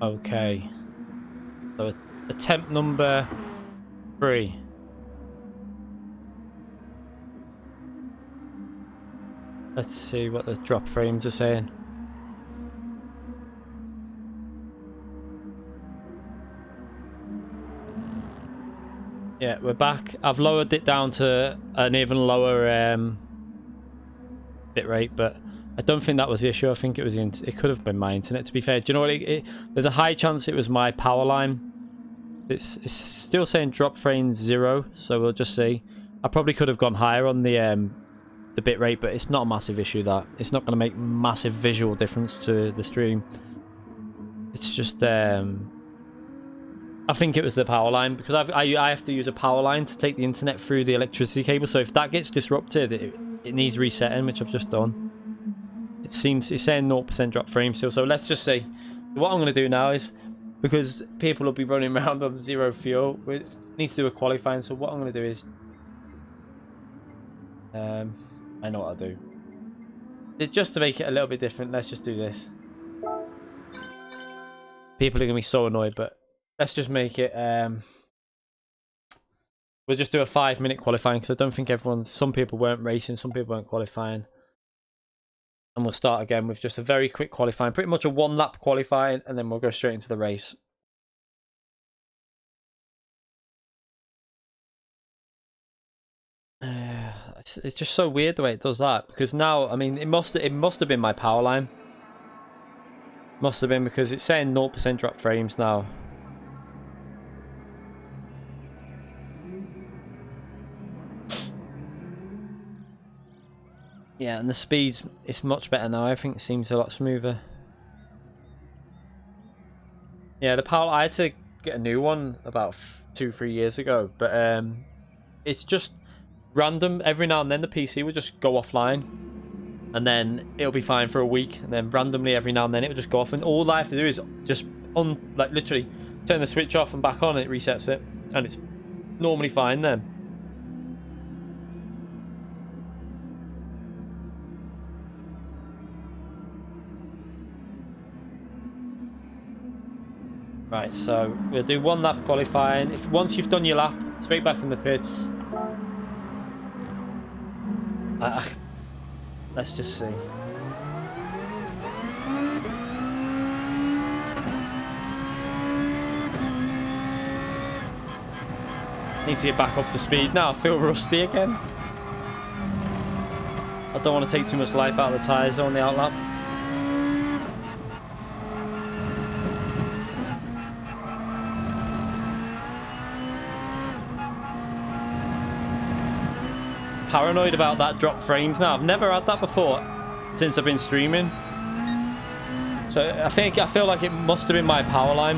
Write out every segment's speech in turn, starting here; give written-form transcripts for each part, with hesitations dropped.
Okay. So attempt number 3. Let's see what the drop frames are saying. Yeah, we're back. I've lowered it down to an even lower bitrate, but I don't think that was the issue. I think it was it could have been my internet, to be fair. Do you know what? There's a high chance it was my power line. It's still saying drop frame 0, so we'll just see. I probably could have gone higher on the bitrate, but it's not a massive issue. That it's not going to make massive visual difference to the stream. It's just I think it was the power line, because I have to use a power line to take the internet through the electricity cable. So if that gets disrupted, it needs resetting, which I've just done. It's saying 0% drop frame still. So let's just see. What I'm going to do now is, because people will be running around on 0 fuel, we need to do a qualifying. So what I'm going to do is, I know what I'll do. Just to make it a little bit different, let's just do this. People are going to be so annoyed, but let's just make it, we'll just do a 5-minute qualifying, because I don't think some people weren't racing, some people weren't qualifying. And we'll start again with just a very quick qualifying, pretty much a 1-lap qualifying, and then we'll go straight into the race. It's just so weird the way it does that, because now, I mean, it must have been my power line. Must have been, because it's saying 0% drop frames now. Yeah, and the speeds, it's much better now. I think it seems a lot smoother. Yeah, the power, I had to get a new one about 2-3 years ago, but it's just random. Every now and then the PC will just go offline, and then it'll be fine for a week, and then randomly every now and then it will just go off, and all I have to do is just literally turn the switch off and back on, and it resets it, and it's normally fine then. Right, so we'll do 1 lap qualifying. Once you've done your lap, straight back in the pits. Let's just see. Need to get back up to speed now. I feel rusty again. I don't want to take too much life out of the tyres on the outlap. Paranoid about that drop frames now. I've never had that before since I've been streaming. So I feel like it must have been my power line.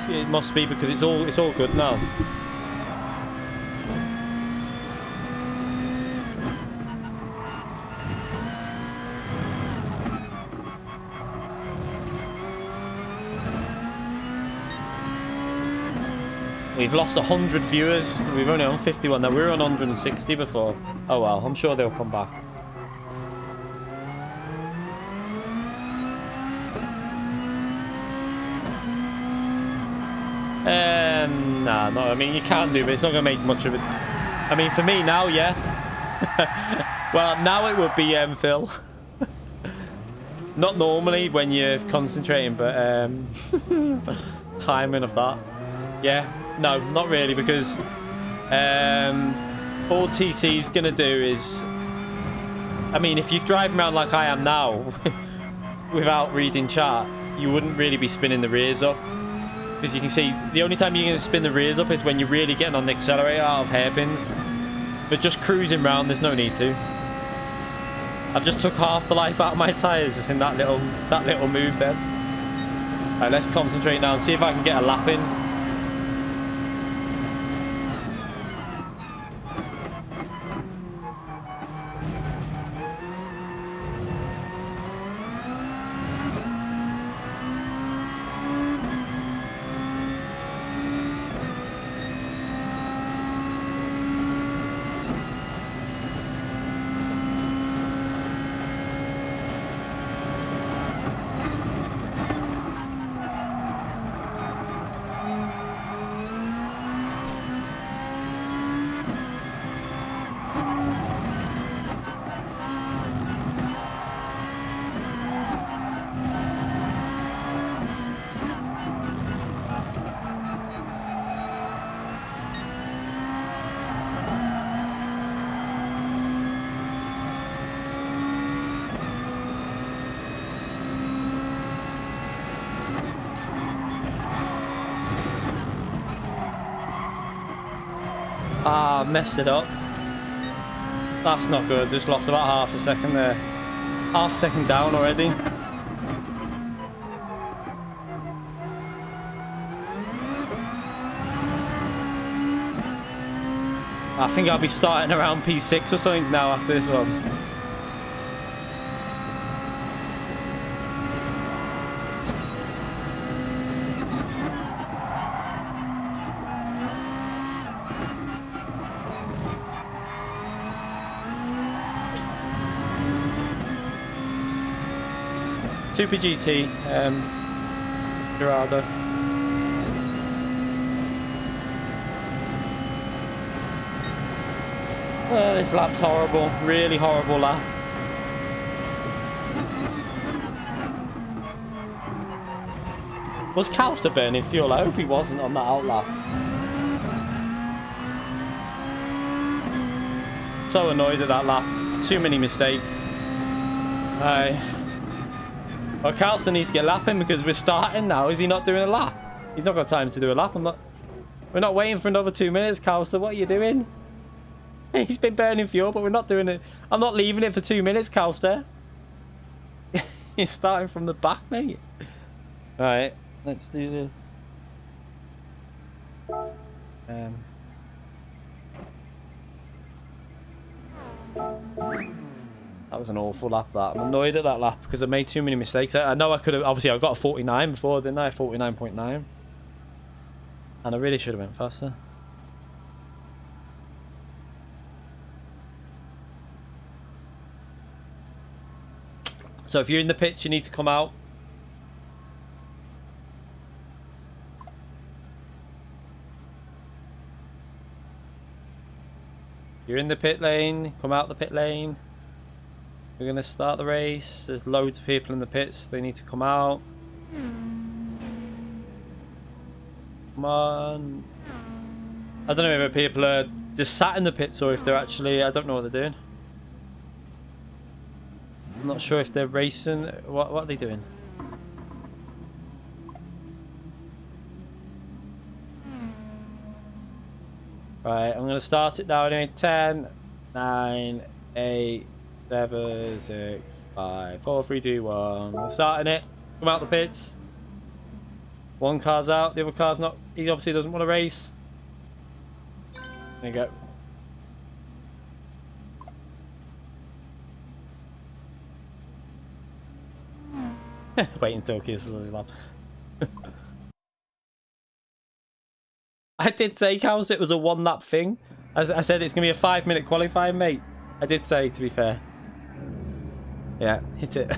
It must be, because it's all good now. We've lost 100 viewers. We've only on 51 now. We were on 160 before. Oh well, I'm sure they'll come back. Nah, no. I mean, you can do, but it's not going to make much of it. I mean, for me now, yeah. Well, now it would be Phil. Not normally when you're concentrating, but timing of that. Yeah. No, not really, because all TC's going to do is, I mean, if you're driving around like I am now without reading chat, you wouldn't really be spinning the rears up, because you can see the only time you're going to spin the rears up is when you're really getting on the accelerator out of hairpins. But just cruising around, there's no need to. I've just took half the life out of my tyres just in that little move then. Alright, let's concentrate now and see if I can get a lap in. Ah, messed it up. That's not good. Just lost about half a second there. Half a second down already. I think I'll be starting around P6 or something now after this one. Super GT, Dorado. This lap's horrible, really horrible lap. Was Calster burning fuel? I hope he wasn't on that out lap. So annoyed at that lap. Too many mistakes. Well, Calster needs to get lapping because we're starting now. Is he not doing a lap? He's not got time to do a lap. We're not waiting for another 2 minutes, Calster. What are you doing? He's been burning fuel, but we're not doing it. I'm not leaving it for 2 minutes, Calster. He's starting from the back, mate. Alright, let's do this. That was an awful lap, that. I'm annoyed at that lap because I made too many mistakes. I know I could have... Obviously, I got a 49 before, didn't I? 49.9. And I really should have went faster. So if you're in the pits, you need to come out. You're in the pit lane. Come out the pit lane. We're going to start the race. There's loads of people in the pits. They need to come out. Come on. I don't know if people are just sat in the pits or if they're actually... I don't know what they're doing. I'm not sure if they're racing. What are they doing? Right, I'm going to start it now anyway. 10, 9, 8, 7, 6, 5, 4, 3, 2, 1. We're starting it. Come out the pits. One car's out, the other car's not. He obviously doesn't want to race. There you go. Wait until Kiss the lap. I did say, Cows, it was a 1 lap thing. I said it's going to be a 5-minute qualifying, mate. I did say, to be fair. Yeah, hit it.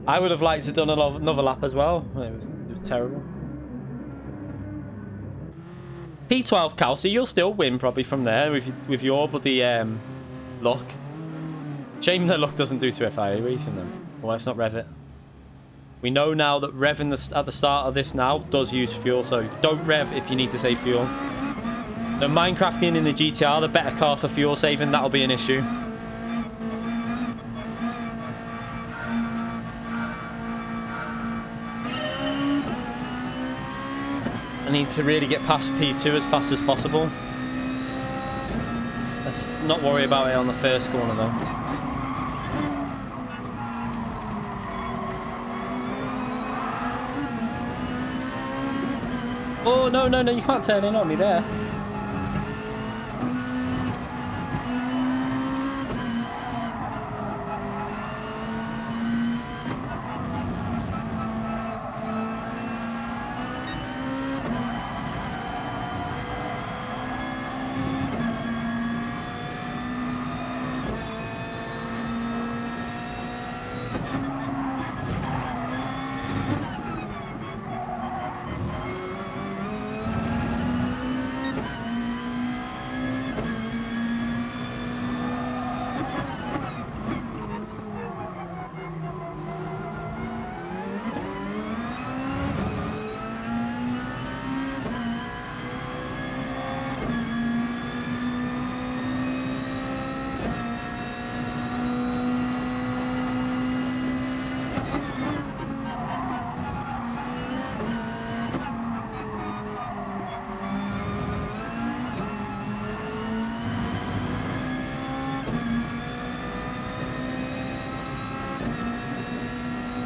I would have liked to have done another lap as well. It was terrible. P12, Cal, so you'll still win probably from there with your bloody luck. Shame that luck doesn't do to FIA racing them. Well, let's not rev it. We know now that revving at the start of this now does use fuel, so don't rev if you need to save fuel. The Minecrafting in the GTR, the better car for fuel saving, that'll be an issue. I need to really get past P2 as fast as possible. Let's not worry about it on the first corner though. Oh, no, no, no, you can't turn in on me there.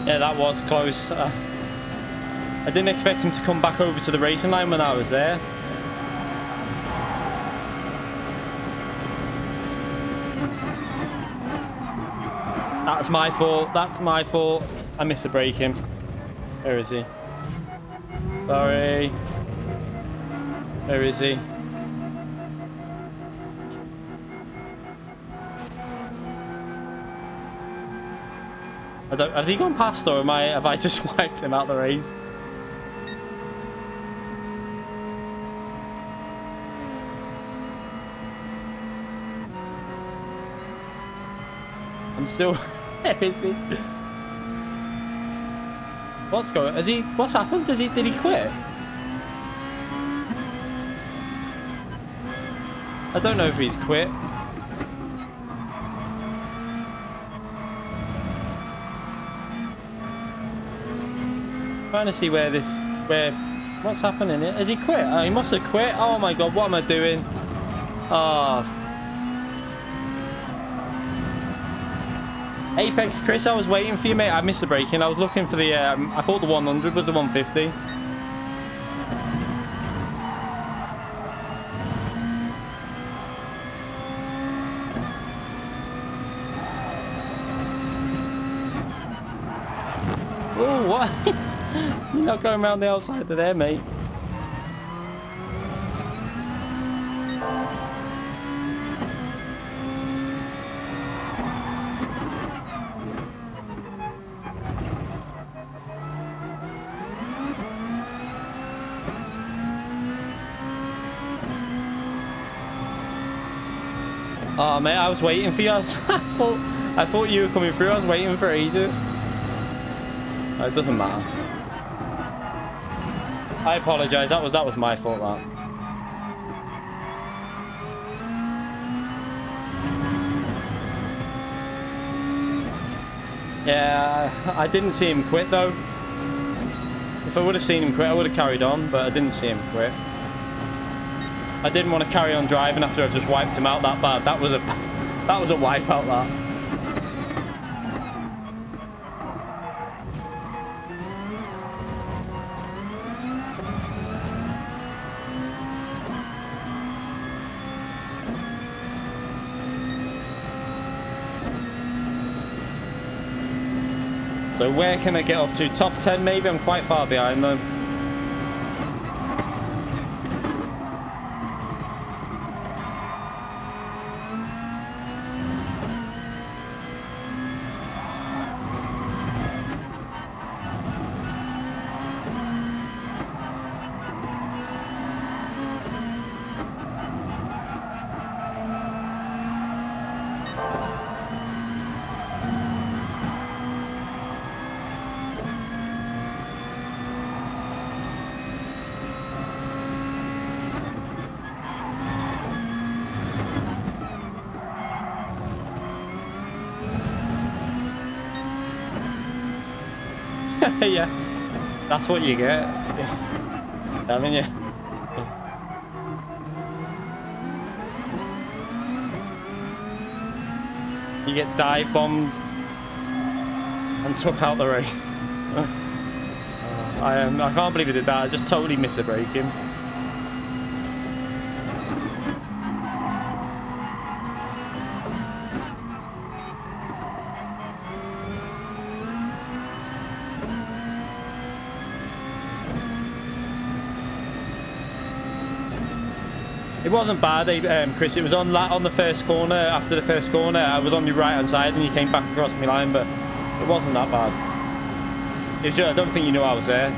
Yeah, that was close. I didn't expect him to come back over to the racing line when I was there. That's my fault. That's my fault. I missed a braking. Where is he? Sorry. Where is he? Has he gone past, or have I just wiped him out the race? I'm still. Where is he? What's going? What's happened? Did he quit? I don't know if he's quit. Trying to see what's happening here. Has he quit? Oh, he must have quit. Oh my god, what am I doing? Oh. Apex Chris, I was waiting for you, mate. I missed the braking. I was looking for the I thought the 100 was the 150. Oh, what? You're not going around the outside of there, mate. Oh, mate, I was waiting for you. I thought you were coming through. I was waiting for ages. Oh, it doesn't matter. I apologise. That was my fault, that. Yeah, I didn't see him quit, though. If I would have seen him quit, I would have carried on, but I didn't see him quit. I didn't want to carry on driving after I just wiped him out that bad. That was a wipeout, that. So where can I get up to? Top 10 maybe? I'm quite far behind though. Yeah, that's what you get. Haven't you? You get dive bombed and took out the race. I can't believe I did that. I just totally missed a braking. It wasn't bad, Chris. It was on the first corner. After the first corner, I was on your right hand side, and you came back across my line, but it wasn't that bad. It was just, I don't think you knew I was there.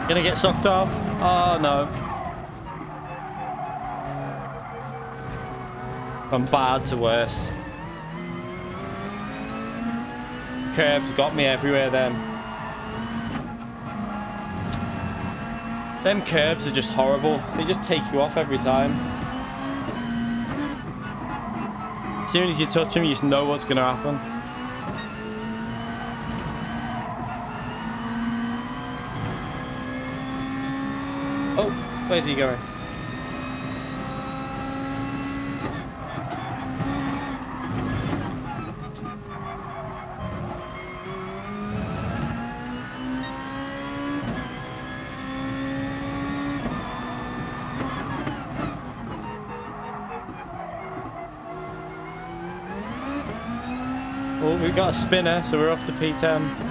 Gonna get sucked off. Oh no. From bad to worse. Curbs got me everywhere then. Them curbs are just horrible. They just take you off every time. As soon as you touch them, you just know what's going to happen. Oh, where's he going? Oh, we've got a spinner, so we're up to P10.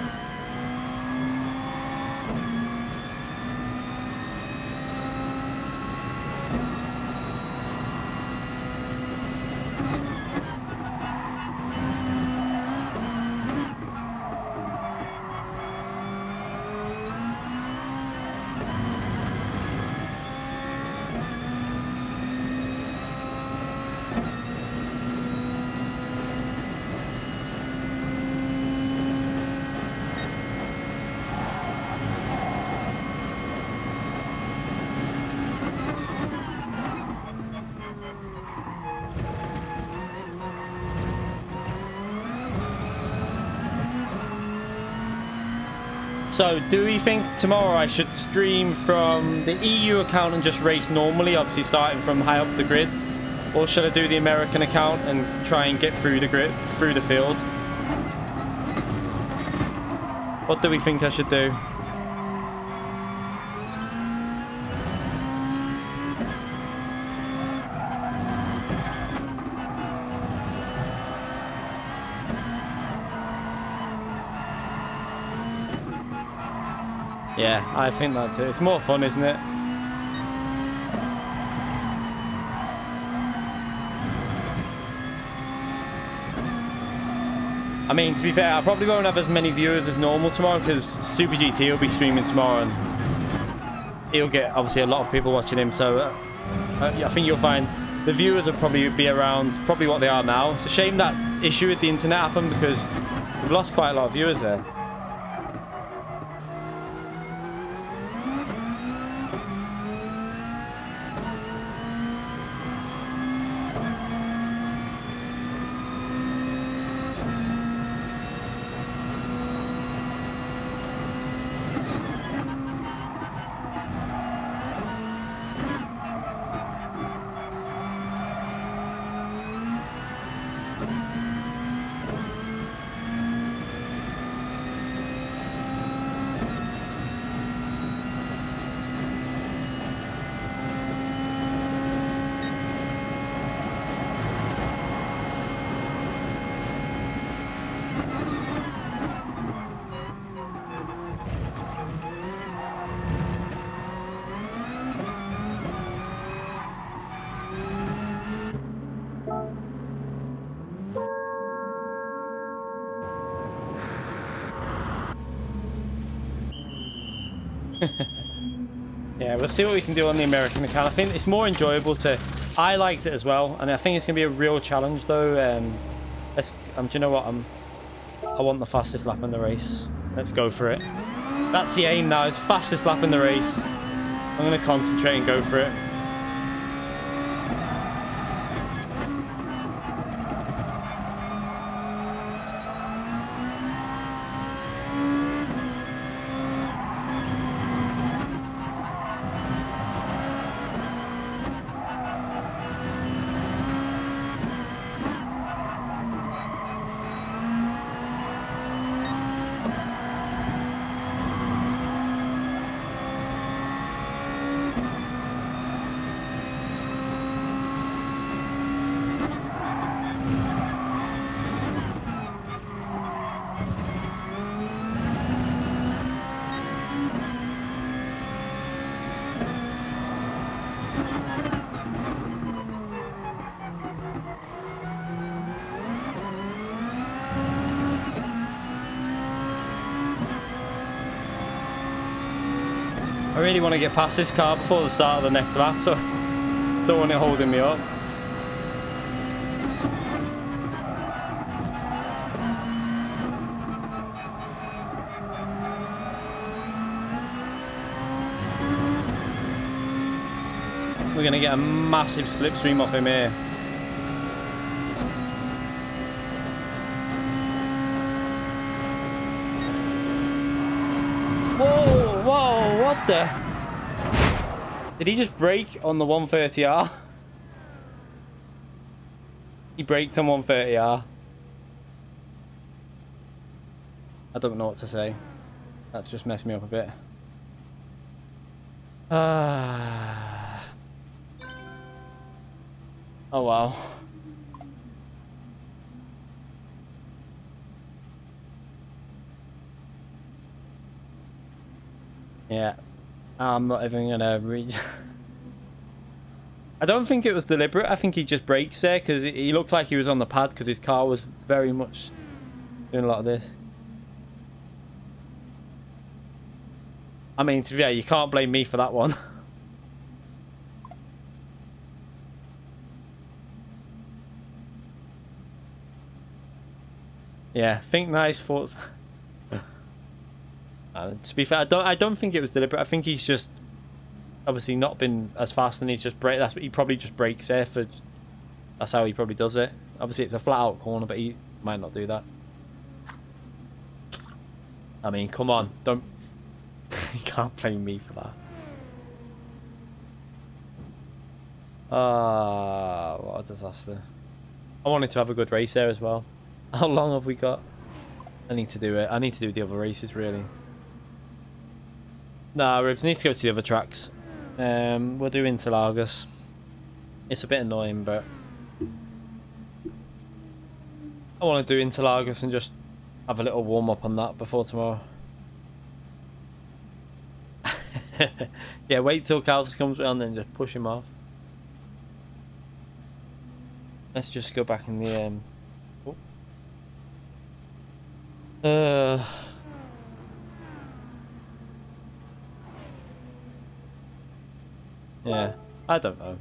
So, do we think tomorrow I should stream from the EU account and just race normally, obviously starting from high up the grid? Or should I do the American account and try and get through the grid, through the field? What do we think I should do? Yeah, I think that's it. It's more fun, isn't it? I mean, to be fair, I probably won't have as many viewers as normal tomorrow because Super GT will be streaming tomorrow and he'll get, obviously, a lot of people watching him. So I think you'll find the viewers will probably be around probably what they are now. It's a shame that issue with the internet happened because we've lost quite a lot of viewers there. Yeah, we'll see what we can do on the American account. I think it's more enjoyable to... I liked it as well, and I think it's going to be a real challenge, though. Do you know what? I want the fastest lap in the race. Let's go for it. That's the aim now, is fastest lap in the race. I'm going to concentrate and go for it. I really want to get past this car before the start of the next lap, so don't want it holding me up. we're going to get a massive slipstream off him here. Whoa, whoa, what the? Did he just brake on the 130R? He braked on 130R. I don't know what to say. That's just messed me up a bit. Oh wow. Yeah. I'm not even gonna reach. I don't think it was deliberate. I think he just brakes there because he looked like he was on the pad because his car was very much doing a lot of this. I mean, to be fair, you can't blame me for that one. Yeah, think nice thoughts. To be fair, I don't think it was deliberate. I think he's just obviously not been as fast, and he's just brake. That's what he probably just brakes there for. That's how he probably does it. Obviously, it's a flat out corner, but he might not do that. I mean, come on, don't. You can't blame me for that. Ah, what a disaster. I wanted to have a good race there as well. How long have we got? I need to do it. I need to do the other races, really. Nah, Ribs, need to go to the other tracks. We'll do Interlagos. It's a bit annoying, but I want to do Interlagos and just have a little warm-up on that before tomorrow. Yeah, wait till Carlos comes around and just push him off. Let's just go back in the yeah, I don't know.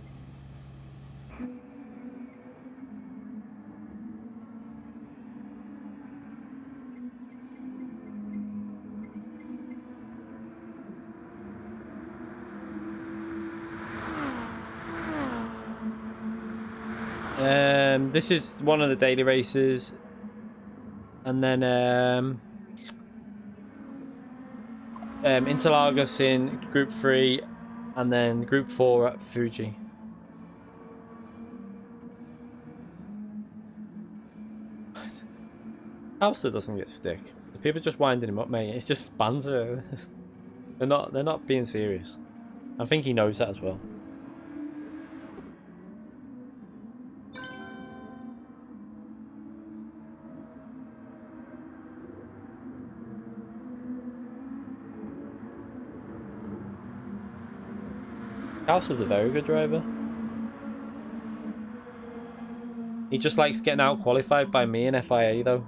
This is one of the daily races, and then Interlagos in Group 3, and then Group 4 at Fuji. Alster doesn't get stick. The people are just winding him up, mate. It's just banter. They're not being serious. I think he knows that as well. Alster's a very good driver. He just likes getting out qualified by me in FIA though.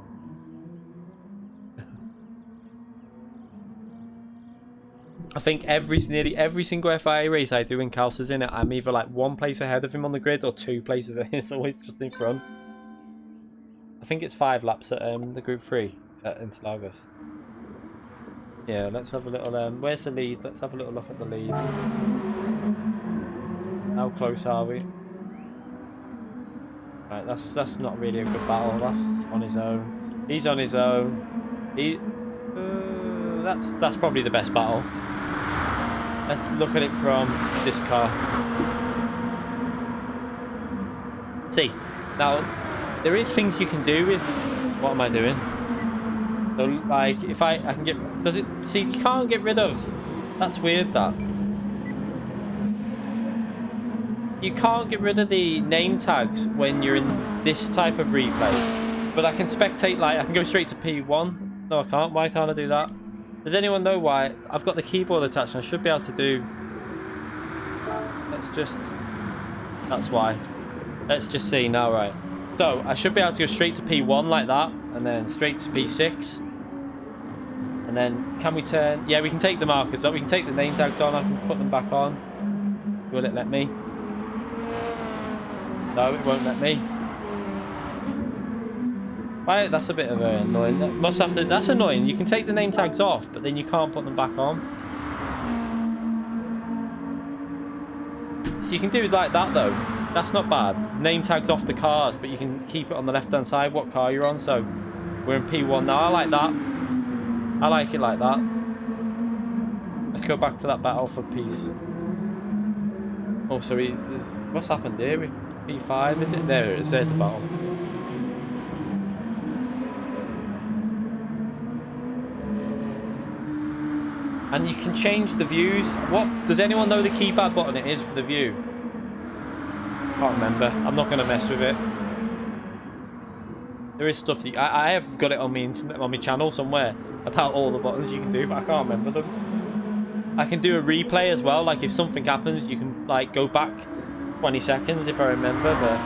I think nearly every single FIA race I do in Calcer's in it, I'm either like one place ahead of him on the grid or 2 places ahead. It's always just in front. I think it's 5 laps at the Group 3 at Interlagos. Yeah, let's have a little where's the lead? Let's have a little look at the lead. How close are we? Right, that's not really a good battle. That's on his own. He's on his own. That's probably the best battle. Let's look at it from this car. See, now there is things you can do with. What am I doing? So, like, if I can get. Does it? See, you can't get rid of. That's weird. That. You can't get rid of the name tags when you're in this type of replay. But I can spectate, like, I can go straight to P1. No, I can't. Why can't I do that? Does anyone know why? I've got the keyboard attached and I should be able to do... Let's just... That's why. Let's just see now, right. So, I should be able to go straight to P1 like that. And then straight to P6. And then, can we turn... Yeah, we can take the markers up. We can take the name tags on. I can put them back on. Will it let me? No, it won't let me. Why? That's a bit of annoying. That must have to. That's annoying. You can take the name tags off, but then you can't put them back on. So you can do like that though. That's not bad. Name tags off the cars, but you can keep it on the left-hand side what car you're on. So we're in P1 now. I like that. I like it like that. Let's go back to that battle for peace. Oh, so what's happened here with P5? Is it? There it is. There's the battle. And you can change the views. What does anyone know the keypad button it is for the view? Can't remember. I'm not going to mess with it. There is stuff that I have got it on my channel somewhere about all the buttons you can do, but I can't remember them. I can do a replay as well. Like if something happens, you can like go back 20 seconds if I remember. But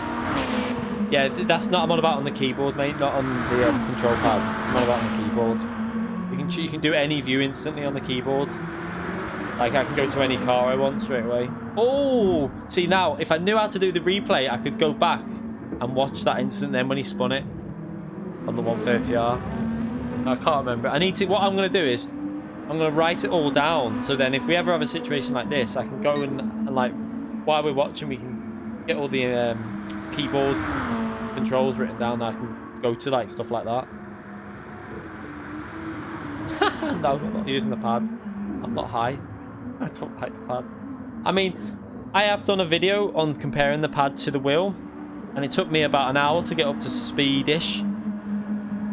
yeah, that's not. I'm on about on the keyboard, mate, not on the control pad. I'm on about on the keyboard. You can do any view instantly on the keyboard. Like I can go to any car I want straight away. Oh, see now, if I knew how to do the replay, I could go back and watch that instant. Then when he spun it on the 130R, I can't remember. I need to. What I'm gonna do is I'm gonna write it all down. So then, if we ever have a situation like this, I can go and like while we're watching, we can get all the keyboard controls written down. I can go to like stuff like that. No, I'm not using the pad. I'm not high. I don't like the pad. I mean, I have done a video on comparing the pad to the wheel, and it took me about an hour to get up to speed-ish.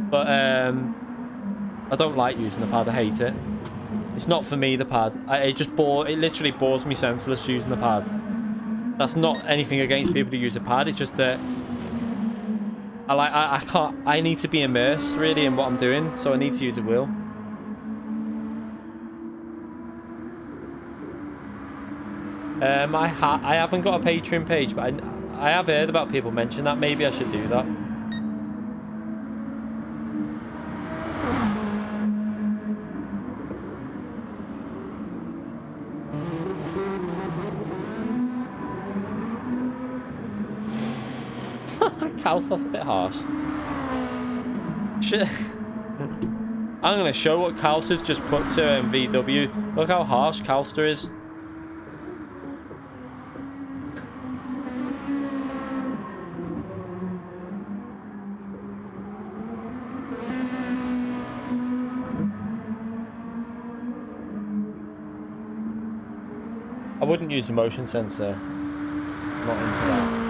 But I don't like using the pad. I hate it. It's not for me, the pad. It literally bores me senseless using the pad. That's not anything against people who use a pad. It's just that I can't. I need to be immersed really in what I'm doing, so I need to use a wheel. I haven't got a Patreon page, but I have heard about people mention that. Maybe I should do that. Cows, that's a bit harsh. Shit. I'm going to show what Cows has just put to VW. Look how harsh Cowster is. I wouldn't use a motion sensor. Not into that.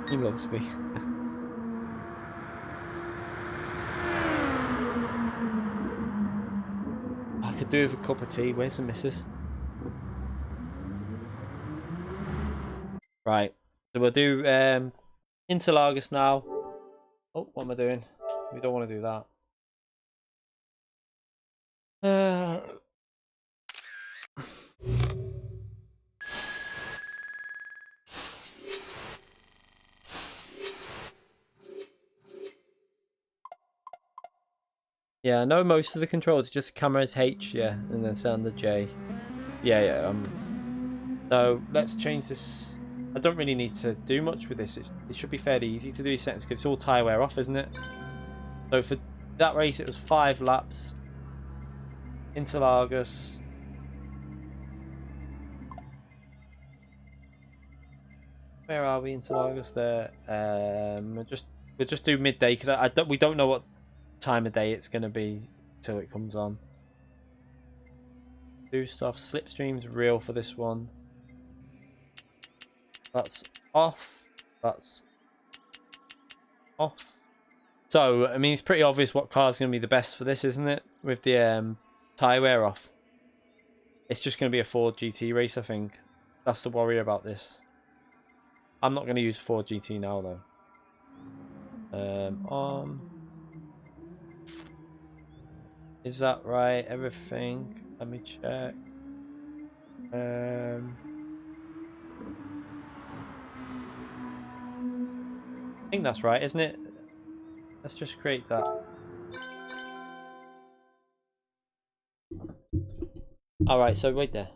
He loves me. I could do with a cup of tea. Where's the missus? Right. So we'll do Interlagos now. Oh, what am I doing? We don't want to do that. Yeah, I know most of the controls. Just camera's H, yeah, and then sound the J. Yeah. So let's change this. I don't really need to do much with this. It should be fairly easy to do these settings because it's all tyre wear off, isn't it? So for that race, it was 5 laps. Interlagos. Where are we? Interlagos there. We'll just do midday because we don't know what time of day it's going to be till it comes on. Do stuff. Slipstream's real for this one. That's off. That's off. So, I mean, it's pretty obvious what car's going to be the best for this, isn't it? With the tyre wear off. It's just going to be a Ford GT race, I think. That's the worry about this. I'm not going to use Ford GT now, though. On. Is that right? Everything? Let me check. I think that's right, isn't it? Let's just create that. Alright, so wait there.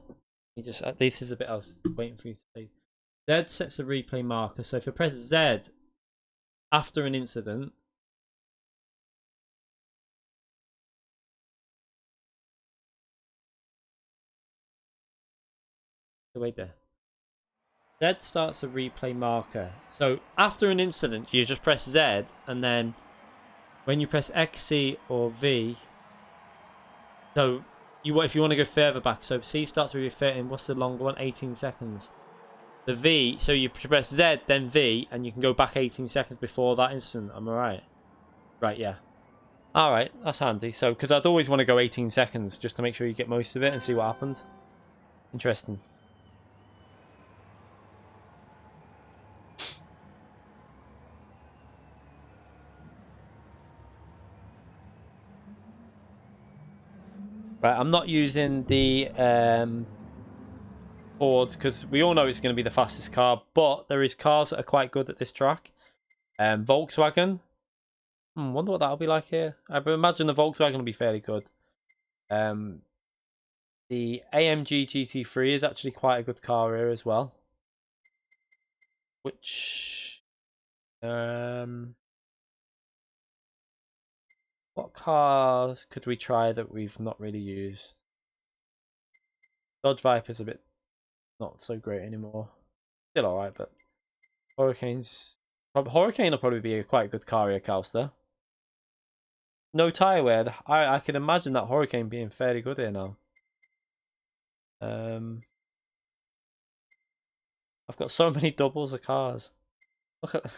You just this is a bit I was waiting for you to say. Z sets a replay marker, so if you press Z after an incident, Wait there. Z starts a replay marker. So after an incident, you just press Z, and then when you press X, C, or V, so if you want to go further back, so C starts with your 13. What's the longer one? 18 seconds. The V, so you press Z, then V, and you can go back 18 seconds before that incident. Am I right? Right, yeah. Alright, that's handy. So, because I'd always want to go 18 seconds just to make sure you get most of it and see what happens. Interesting. Right, I'm not using the Ford because we all know it's going to be the fastest car, but there is cars that are quite good at this track. Volkswagen. Wonder what that'll be like here. I imagine the Volkswagen will be fairly good. The AMG GT3 is actually quite a good car here as well. Which what cars could we try that we've not really used? Dodge Viper's a bit not so great anymore. Still alright, but Hurricane will probably be a quite good car here, Calster. No tyre wear. I can imagine that Hurricane being fairly good here now. I've got so many doubles of cars. Look at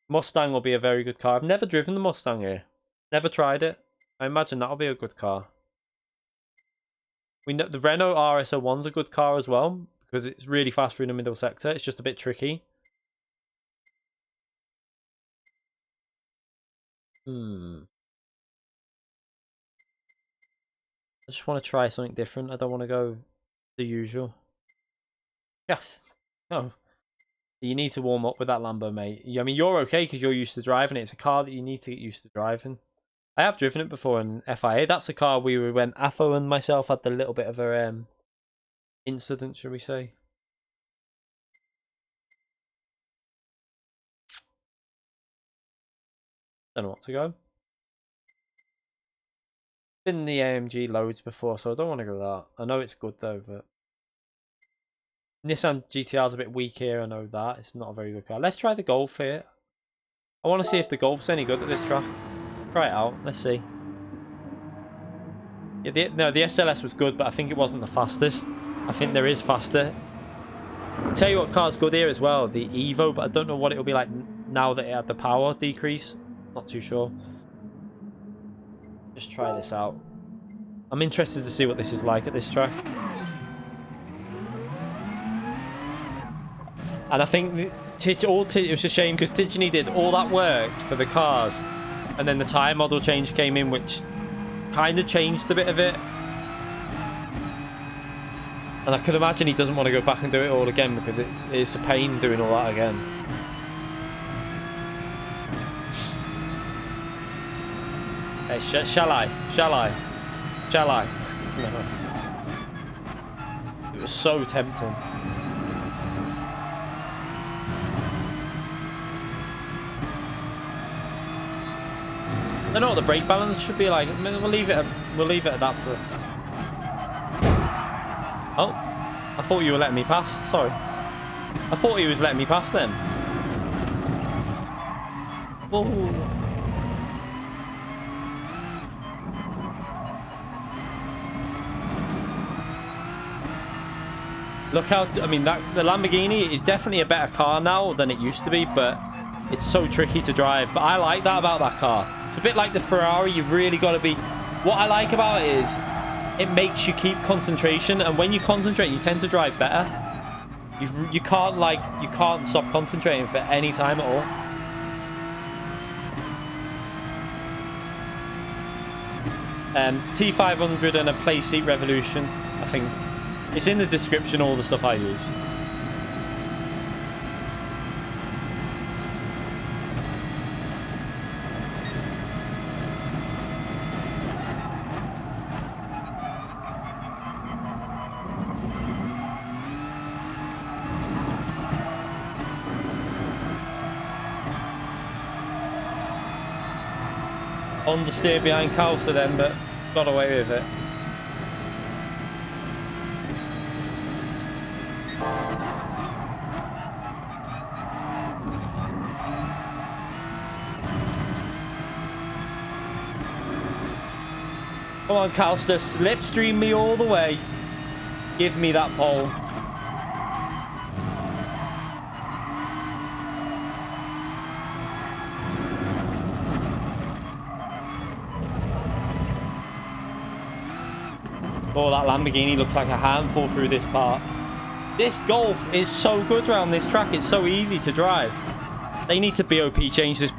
Mustang will be a very good car. I've never driven the Mustang here. Never tried it. I imagine that'll be a good car. We know the Renault RS01's a good car as well because it's really fast through the middle sector. It's just a bit tricky. I just want to try something different. I don't want to go the usual. Yes. No. You need to warm up with that Lambo, mate. I mean, you're okay because you're used to driving it. It's a car that you need to get used to driving. I have driven it before in FIA. That's a car when Afo and myself had the little bit of a incident, shall we say. Don't know what to go. Been the AMG loads before, so I don't want to go that. I know it's good though, but Nissan GTR's a bit weak here. I know that it's not a very good car. Let's try the Golf here. I want to see if the Golf's any good at this track. Try it out. Let's see. Yeah, the SLS was good, but I think it wasn't the fastest. I think there is faster. I'll tell you what car's good here as well, the Evo, but I don't know what it'll be like now that it had the power decrease. Not too sure. Just try this out. I'm interested to see what this is like at this track. And I think it was a shame because Tigany did all that work for the cars, and then the tyre model change came in, which kind of changed a bit of it. And I could imagine he doesn't want to go back and do it all again because it's a pain doing all that again. Hey, shall I? No. It was so tempting. I don't know what the brake balance should be like. We'll leave it at that for. Oh, I thought you were letting me past. Sorry, I thought he was letting me past then. Whoa. Look how, I mean, the Lamborghini is definitely a better car now than it used to be, but it's so tricky to drive. But I like that about that car. It's a bit like the Ferrari. You've really got to be... What I like about it is it makes you keep concentration, and when you concentrate, you tend to drive better. You can't stop concentrating for any time at all. T500 and a Playseat Revolution, I think. It's in the description, all the stuff I use. Understeer behind Calcer then, but got away with it. Come on, Calster, slipstream me all the way. Give me that pole. Oh, that Lamborghini looks like a handful through this part. This Golf is so good around this track. It's so easy to drive. They need to BOP change this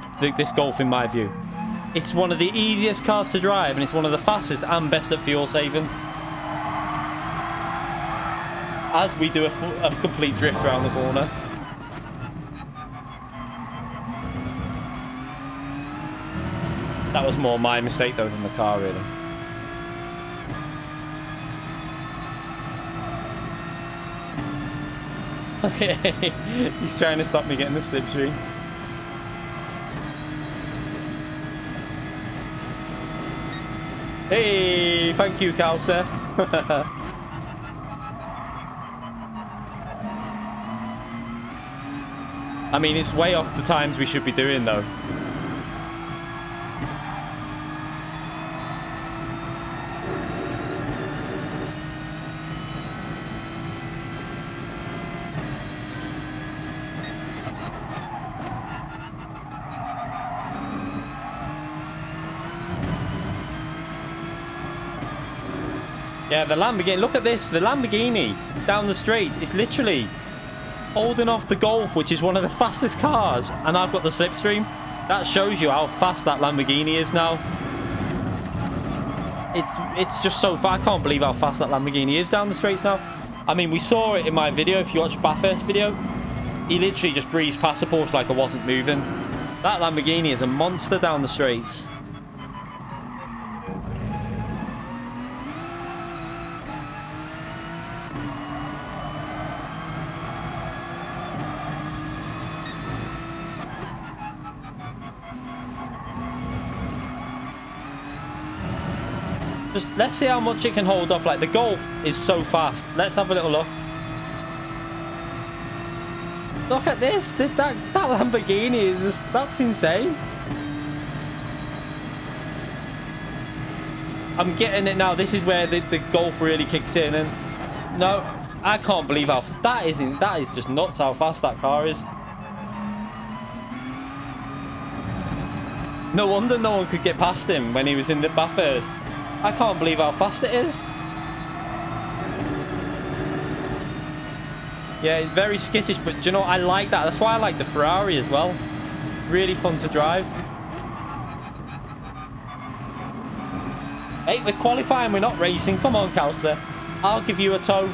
Golf in my view. It's one of the easiest cars to drive, and it's one of the fastest and best at fuel saving. As we do a complete drift around the corner. That was more my mistake though than the car, really. Okay, he's trying to stop me getting the slipstream. Hey, thank you, Calcer. I mean, it's way off the times we should be doing, though. Yeah, the Lamborghini. Look at this. The Lamborghini down the straight. It's literally holding off the Golf, which is one of the fastest cars. And I've got the slipstream. That shows you how fast that Lamborghini is now. It's just so fast. I can't believe how fast that Lamborghini is down the straights now. I mean, we saw it in my video. If you watch Bathurst video, he literally just breezed past the Porsche like I wasn't moving. That Lamborghini is a monster down the straights. Just let's see how much it can hold off. Like the Golf is so fast. Let's have a little look. Look at this. That Lamborghini is just, that's insane. I'm getting it now. This is where the Golf really kicks in. And no, I can't believe how that is just nuts how fast that car is. No wonder no one could get past him when he was in the Bathurst. I can't believe how fast it is. Yeah, it's very skittish, but do you know what? I like that. That's why I like the Ferrari as well. Really fun to drive. Hey, we're qualifying, we're not racing. Come on, Calster. I'll give you a tow.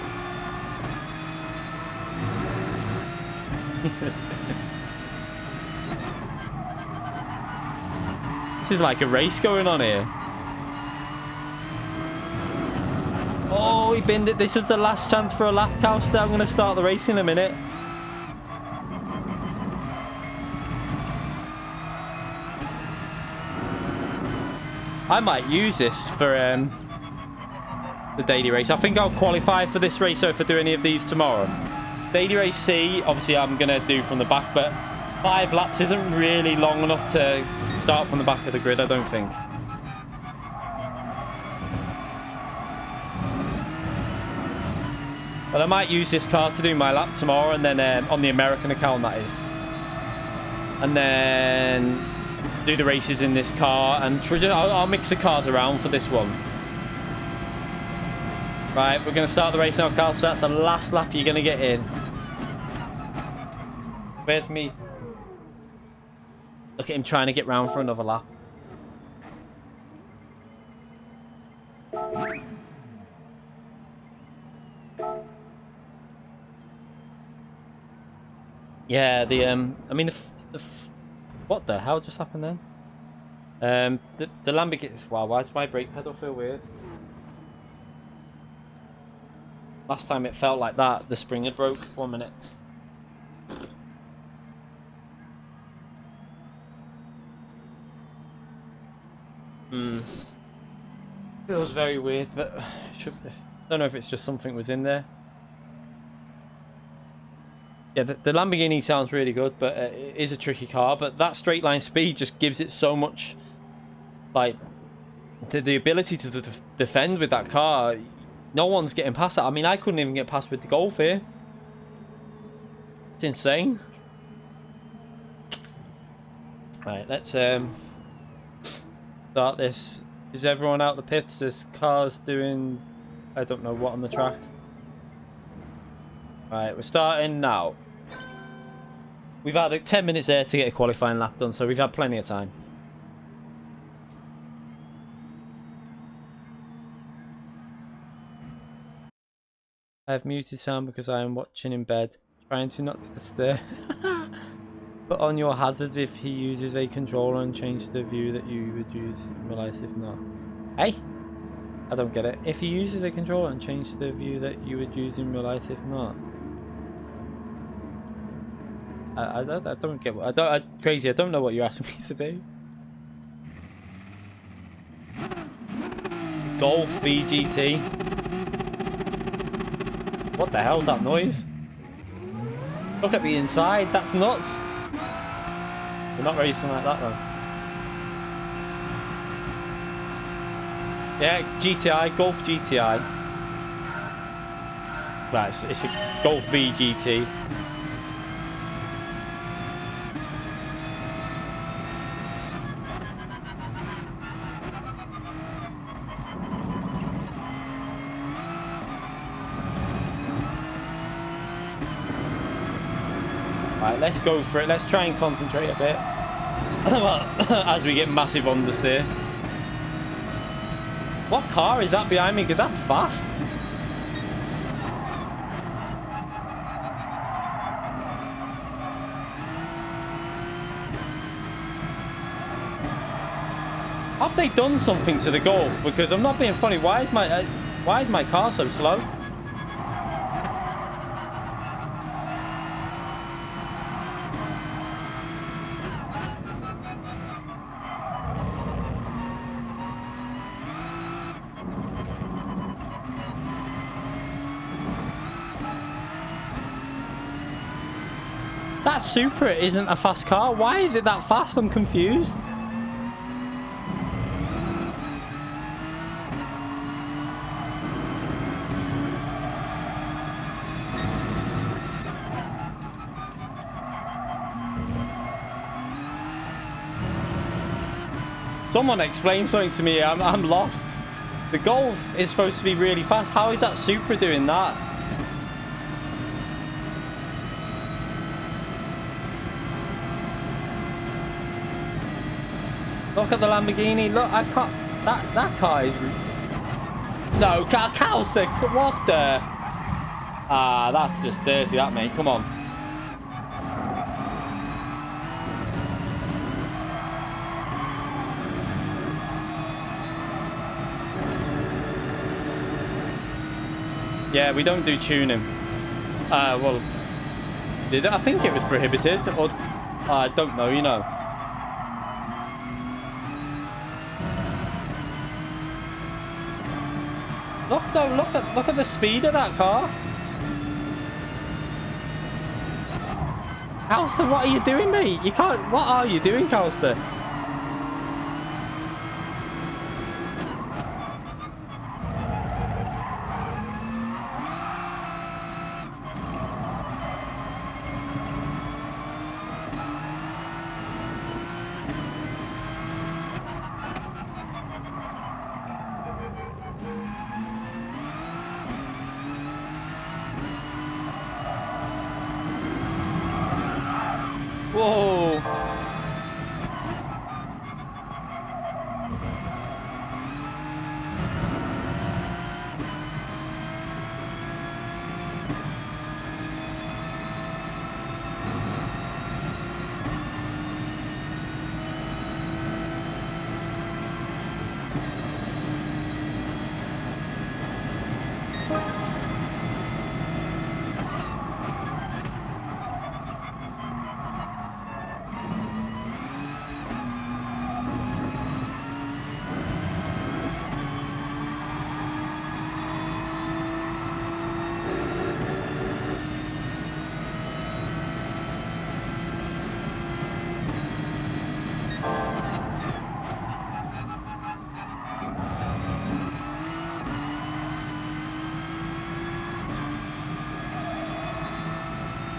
This is like a race going on here. Oh, he binned it. This was the last chance for a lap, Calster. I'm going to start the race in a minute. I might use this for the daily race. I think I'll qualify for this race, so if I do any of these tomorrow. Daily race C, obviously I'm going to do from the back, but 5 laps isn't really long enough to start from the back of the grid, I don't think. But I might use this car to do my lap tomorrow, and then on the American account, that is. And then do the races in this car, and I'll mix the cars around for this one. Right, we're going to start the race now, Carl. So that's the last lap you're going to get in. Where's me? Look at him trying to get round for another lap. Yeah, I mean, what the hell just happened then? The Lamborghini. Wow, why does my brake pedal feel weird? Last time it felt like that, the spring had broke. 1 minute. Feels very weird, but should be. Don't know if it's just something was in there. Yeah, the Lamborghini sounds really good, but it is a tricky car. But that straight line speed just gives it so much, like, the ability to defend with that car, no one's getting past that. I mean, I couldn't even get past with the Golf here. It's insane. Right, let's start this. Is everyone out the pits? There's cars doing I don't know what on the track. Right, we're starting now. We've had 10 minutes there to get a qualifying lap done, so we've had plenty of time. I have muted sound because I am watching in bed, trying to not to disturb. Put on your hazards if he uses a controller and change the view that you would use in real life if not. Hey? I don't get it. If he uses a controller and change the view that you would use in real life if not. I don't get what crazy. I don't know what you're asking me to do. Golf VGT. What the hell's that noise? Look at the inside. That's nuts. We're not racing like that though. Yeah, GTI, Golf GTI. Right, it's a Golf VGT. Right, let's go for it. Let's try and concentrate a bit. As we get massive understeer. What car is that behind me? Because that's fast. Have they done something to the Golf? Because I'm not being funny. Why is my car so slow? That Supra isn't a fast car. Why is it that fast? I'm confused. Someone explain something to me. I'm lost. The Golf is supposed to be really fast. How is that Supra doing that? Look at the Lamborghini. Look, I can't. That car is. No, Calstick. What the? Ah, that's just dirty, that mate. Come on. Yeah, we don't do tuning. Well, I think it was prohibited, or I don't know. You know. Look though, look at the speed of that car. Calster, what are you doing, mate? You can't. What are you doing, Calster? Whoa.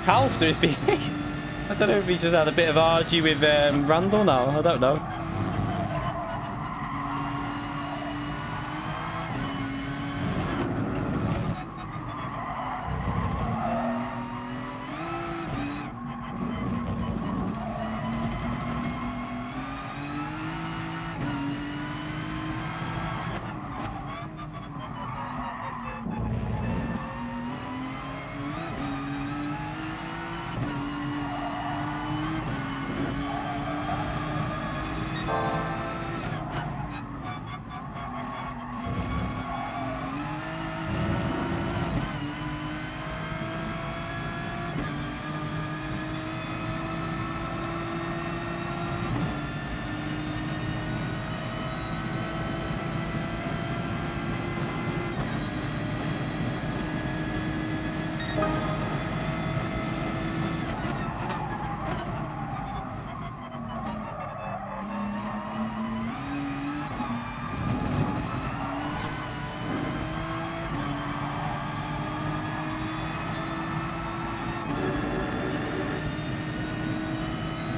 Calster is being... I don't know if he's just had a bit of argy with Randall now. I don't know.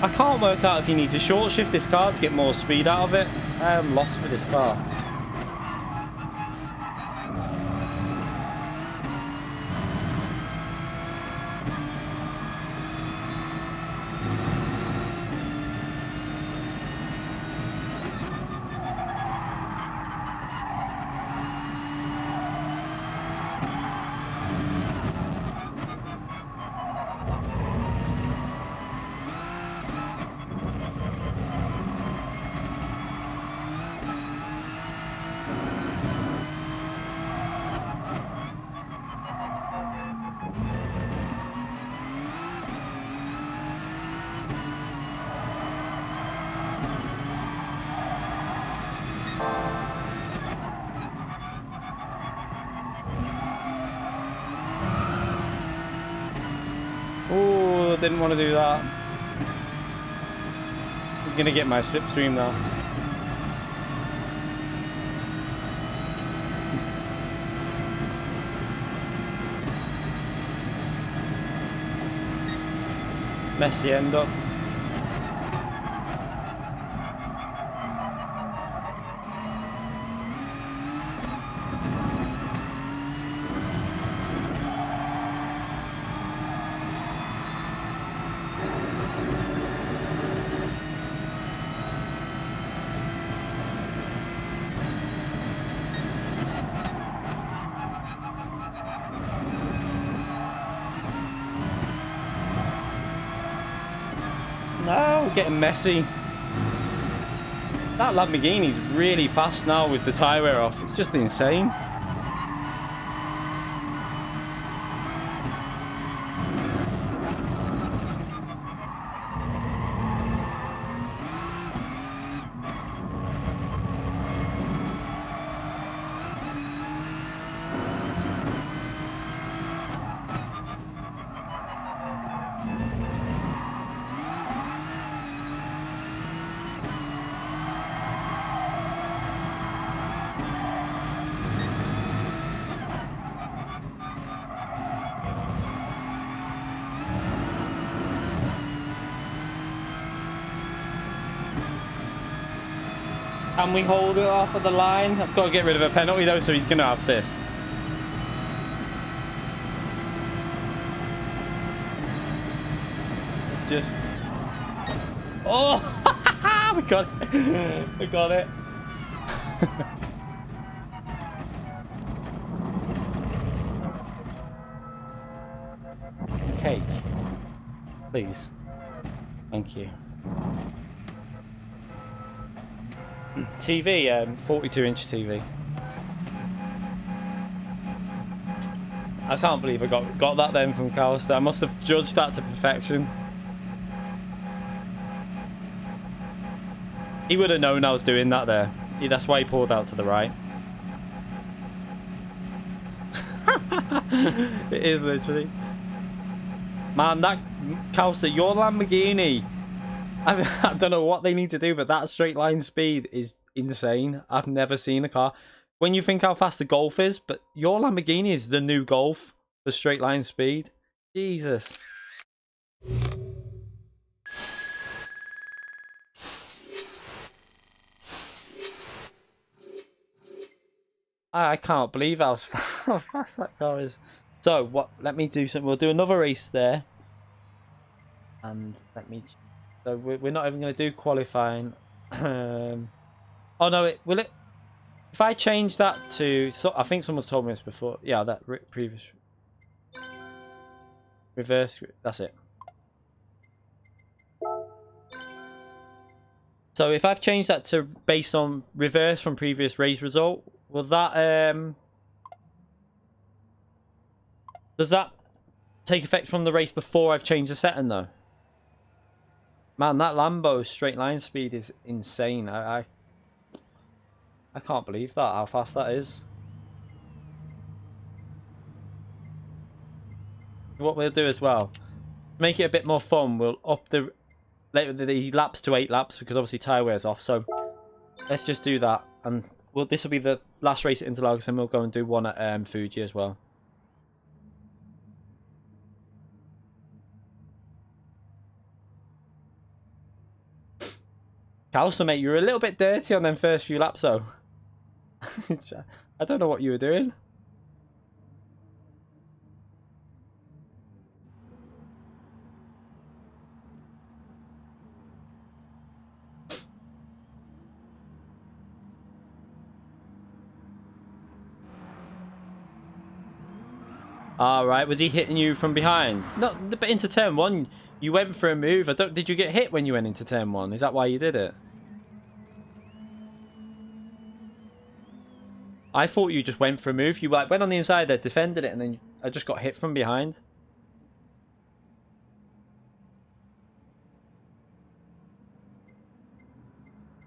I can't work out if you need to short shift this car to get more speed out of it. I am lost with this car. Oh, didn't want to do that. He's gonna get my slipstream now. Messy end up. No, getting messy. That Lamborghini's really fast now with the tyre wear off. It's just insane. Can we hold it off of the line? I've got to get rid of a penalty though, so he's going to have this. It's just... Oh! We got it. We got it. Cake. Please. Thank you. TV, 42-inch TV. I can't believe I got that then from Calster. I must have judged that to perfection. He would have known I was doing that there. That's why he pulled out to the right. It is literally. Man, that Calster, your Lamborghini. I don't know what they need to do, but that straight line speed is insane. I've never seen a car. When you think how fast the Golf is, but your Lamborghini is the new Golf, the straight line speed. Jesus. I can't believe how fast that car is. So what? Let me do something. We'll do another race there, and let me. So we're not even going to do qualifying. Oh no! Will it? If I change that to, so I think someone's told me this before. Yeah, that previous reverse. That's it. So if I've changed that to based on reverse from previous race result, will that does that take effect from the race before I've changed the setting though? Man, that Lambo straight line speed is insane. I can't believe that, how fast that is. What we'll do as well, to make it a bit more fun, we'll up the laps to 8 laps because obviously tyre wears off. So let's just do that, and this will be the last race at Interlagos, and we'll go and do one at Fuji as well. Calster, mate, you were a little bit dirty on them first few laps though. I don't know what you were doing. Alright, was he hitting you from behind? No, but into turn 1, you went for a move. Did you get hit when you went into turn 1? Is that why you did it? I thought you just went for a move. You like went on the inside there, defended it, and then I just got hit from behind.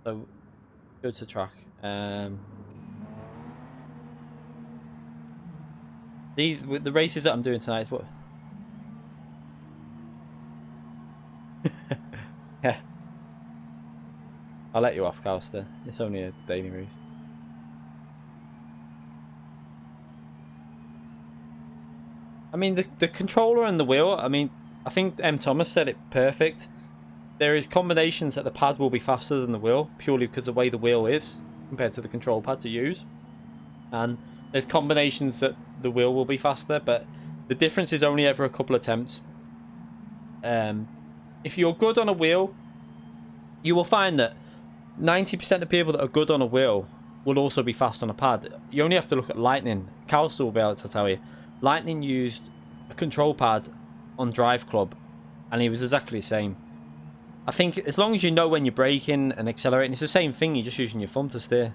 So, go to track. The races that I'm doing tonight is what. Yeah. I'll let you off, Calster. It's only a daily race. I mean, the controller and the wheel, I mean, I think M. Thomas said it perfect. There is combinations that the pad will be faster than the wheel, purely because of the way the wheel is, compared to the control pad to use. And there's combinations that the wheel will be faster, but the difference is only ever a couple attempts. If you're good on a wheel, you will find that 90% of people that are good on a wheel will also be fast on a pad. You only have to look at Lightning. Calster will be able to tell you. Lightning used a control pad on Drive Club, and he was exactly the same. I think as long as you know when you're braking and accelerating, it's the same thing. You're just using your thumb to steer.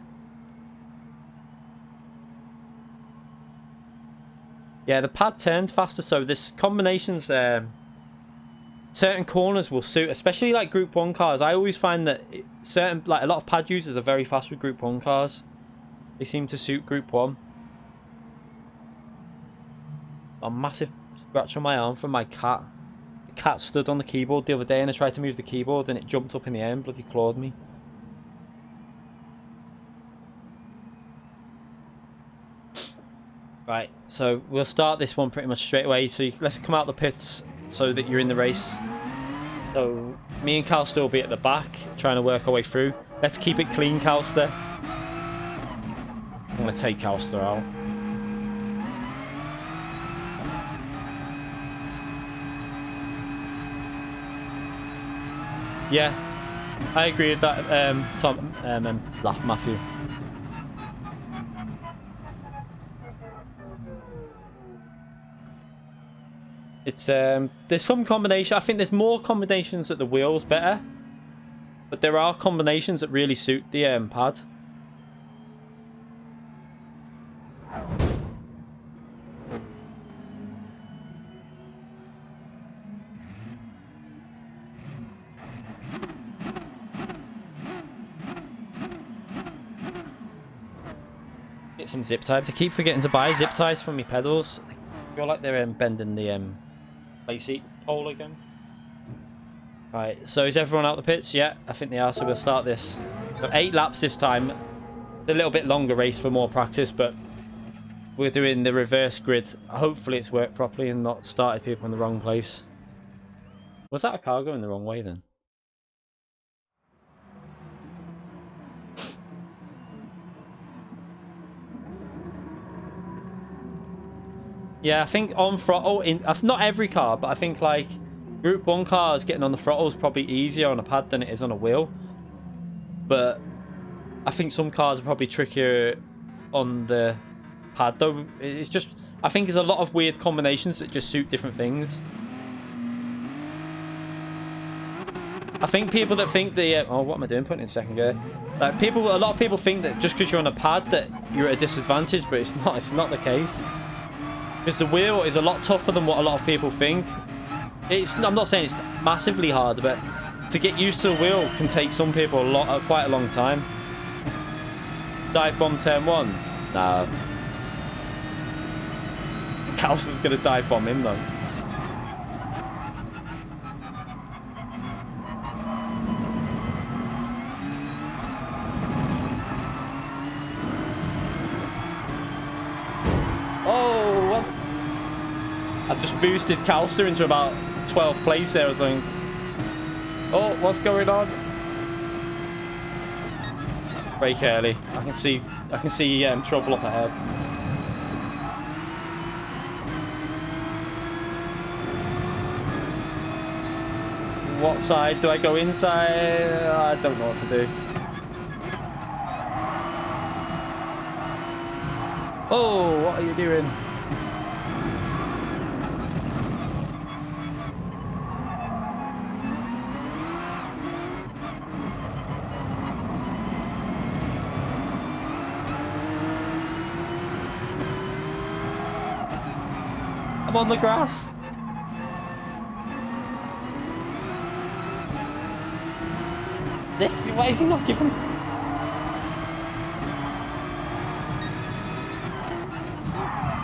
Yeah, the pad turns faster, so this combinations certain corners will suit, especially like Group 1 cars. I always find that a lot of pad users are very fast with Group 1 cars. They seem to suit Group 1. A massive scratch on my arm from my cat. The cat stood on the keyboard the other day and I tried to move the keyboard and it jumped up in the air and bloody clawed me. Right, so we'll start this one pretty much straight away. So let's come out the pits so that you're in the race. So me and Calster will be at the back trying to work our way through. Let's keep it clean, Calster. I'm going to take Calster out. Yeah, I agree with that, Tom and Matthew. It's there's some combination. I think there's more combinations that the wheel's better, but there are combinations that really suit the pad. Get some zip ties. I keep forgetting to buy zip ties for my pedals. I feel like they're bending the Playseat pole again. Right, so is everyone out the pits? Yeah, I think they are, so we'll start this. So 8 laps this time. It's a little bit longer race for more practice, but we're doing the reverse grid. Hopefully it's worked properly and not started people in the wrong place. Was that a car going the wrong way then? Yeah, I think on throttle, not every car, but I think like Group 1 cars getting on the throttle is probably easier on a pad than it is on a wheel. But I think some cars are probably trickier on the pad, though. It's just, I think there's a lot of weird combinations that just suit different things. I think people that think the oh, what am I doing? Putting it in second gear. Like a lot of people think that just because you're on a pad that you're at a disadvantage, but it's not. It's not the case. Because the wheel is a lot tougher than what a lot of people think. I'm not saying it's massively hard, but to get used to the wheel can take some people quite a long time. Dive bomb turn 1. Nah. Calster's gonna dive bomb him though. Oh, what? I've just boosted Calster into about 12th place there or something. Oh, what's going on? Brake early. I can see trouble up ahead. What side do I go inside? I don't know what to do. Oh, what are you doing? I'm on the grass. Why is he not giving?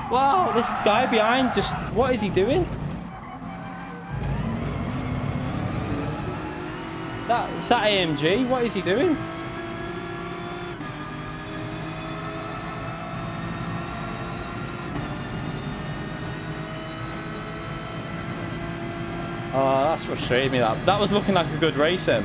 Wow, this guy behind just, what is he doing? Is that AMG? What is he doing? Oh, that's frustrating me. That was looking like a good race then.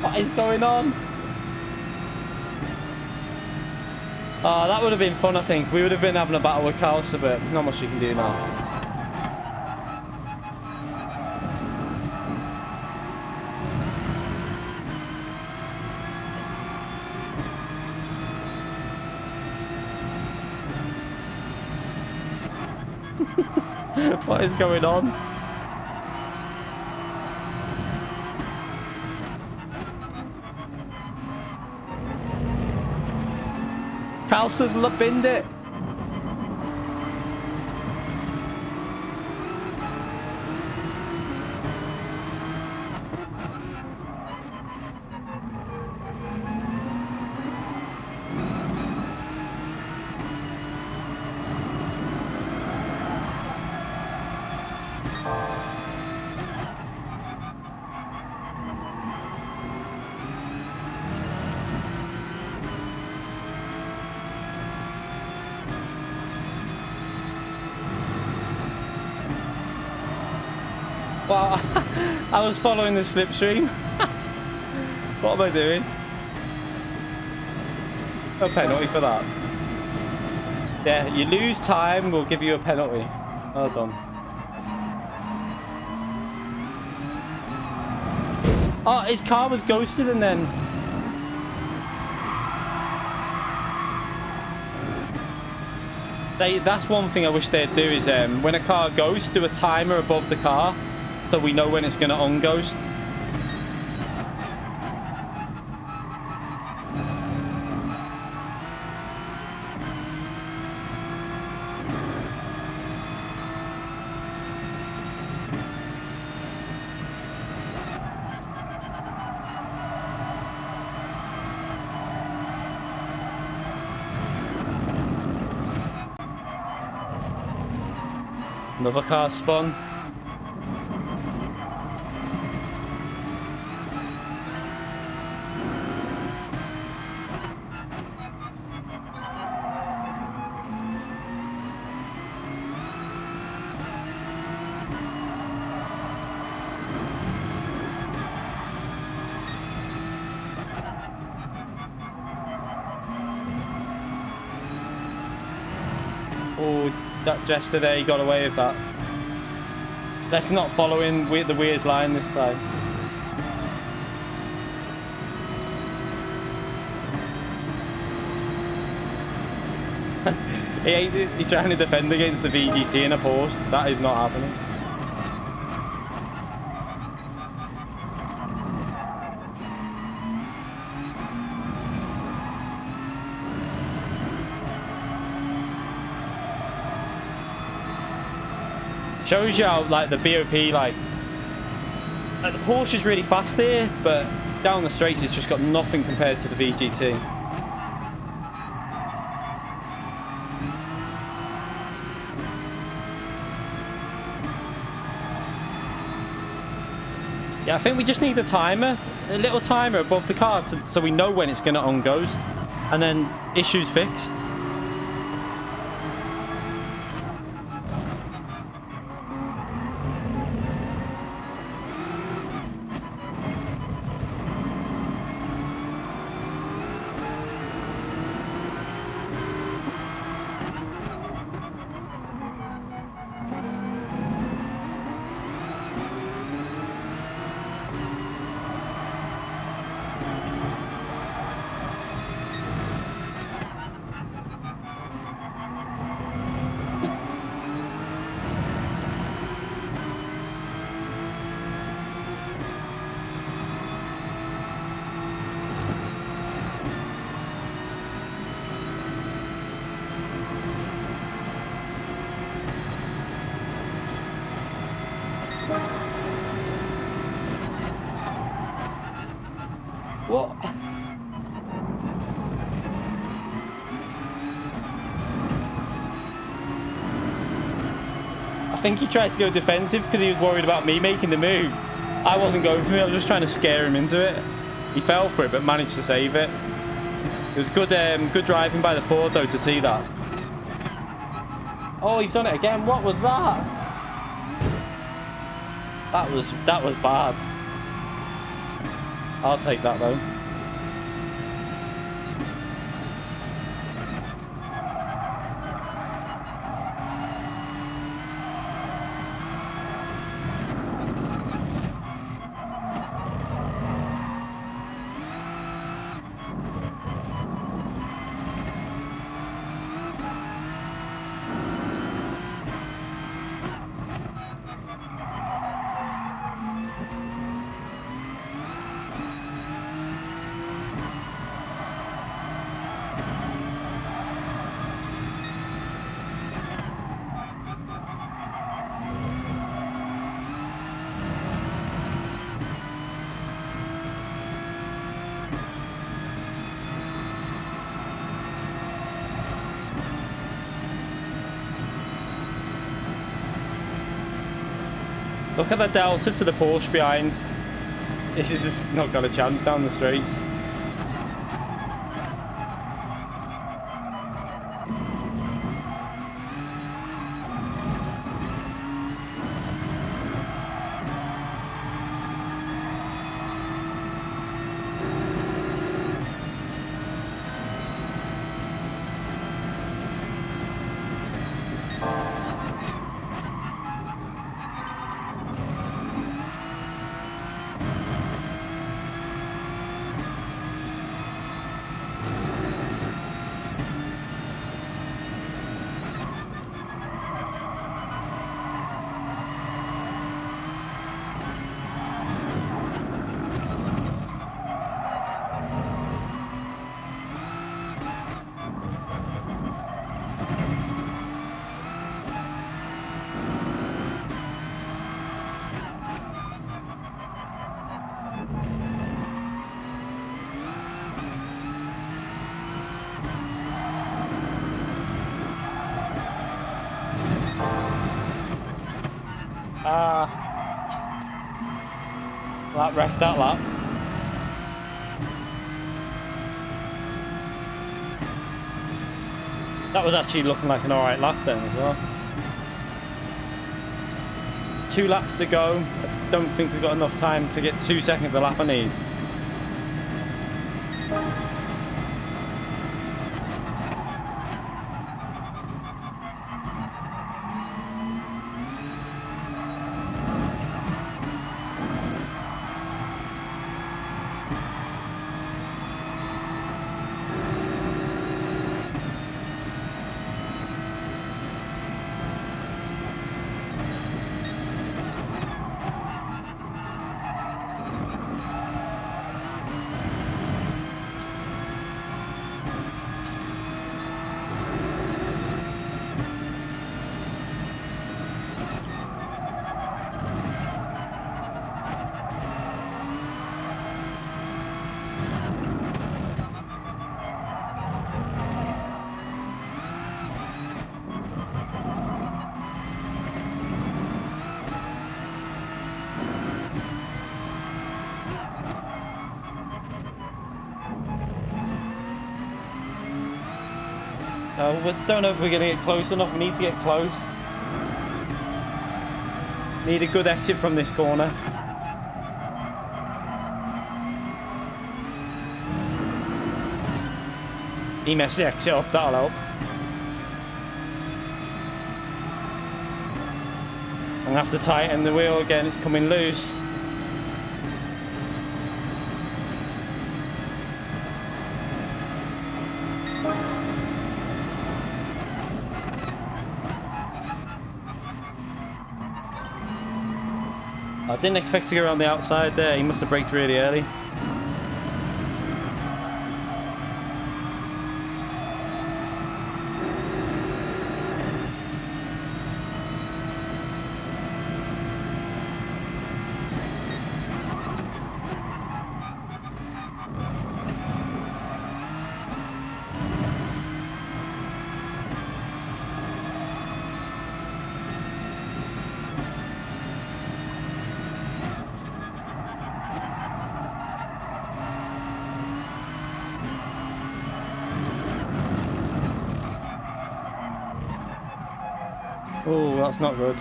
What is going on? Oh, that would have been fun, I think. We would have been having a battle with Calster, but not much you can do now. What is going on? Calster's binned it. Well, I was following the slipstream. What am I doing? A penalty for that. Yeah, you lose time, we'll give you a penalty. Well done. Oh, his car was ghosted and then... That's one thing I wish they'd do is when a car ghosts, do a timer above the car. So we know when it's going to unghost. Another car spun. Oh, that gesture there, he got away with that. Let's not follow in with the weird line this time. He's trying to defend against the VGT in a post. That is not happening. Shows you how, like, the BOP, like the Porsche is really fast here, but down the straights it's just got nothing compared to the VGT. Yeah, I think we just need a timer, a little timer above the car so we know when it's going to on-ghost, and then issues fixed. What? I think he tried to go defensive because he was worried about me making the move. I wasn't going for it. I was just trying to scare him into it. He fell for it, but managed to save it. It was good, good driving by the Ford, though, to see that. Oh, he's done it again. What was that? That was bad. I'll take that, though. Look at the delta to the Porsche behind. This is just not got a chance down the straights. That wrecked that lap. That was actually looking like an alright lap then as well. 2 laps to go. I don't think we've got enough time to get 2 seconds a lap I need. We don't know if we're going to get close enough. We need to get close. Need a good exit from this corner. He messed the exit up, that'll help. I'm going to have to tighten the wheel again, it's coming loose. I didn't expect to go around the outside there, he must have braked really early. Oh, that's not good.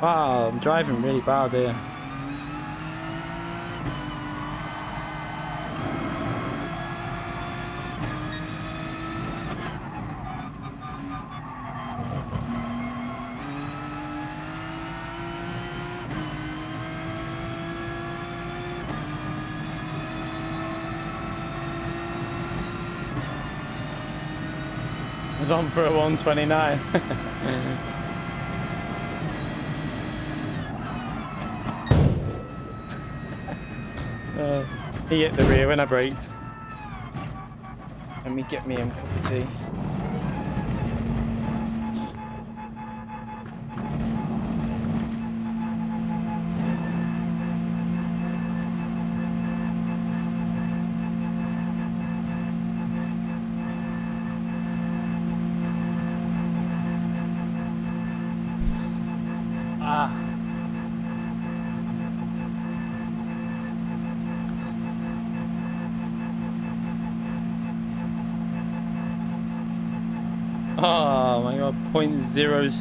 Wow, I'm driving really bad here. It's on for a 129. He hit the rear when I braked. Let me get me a cup of tea. Oh my god, point zeros.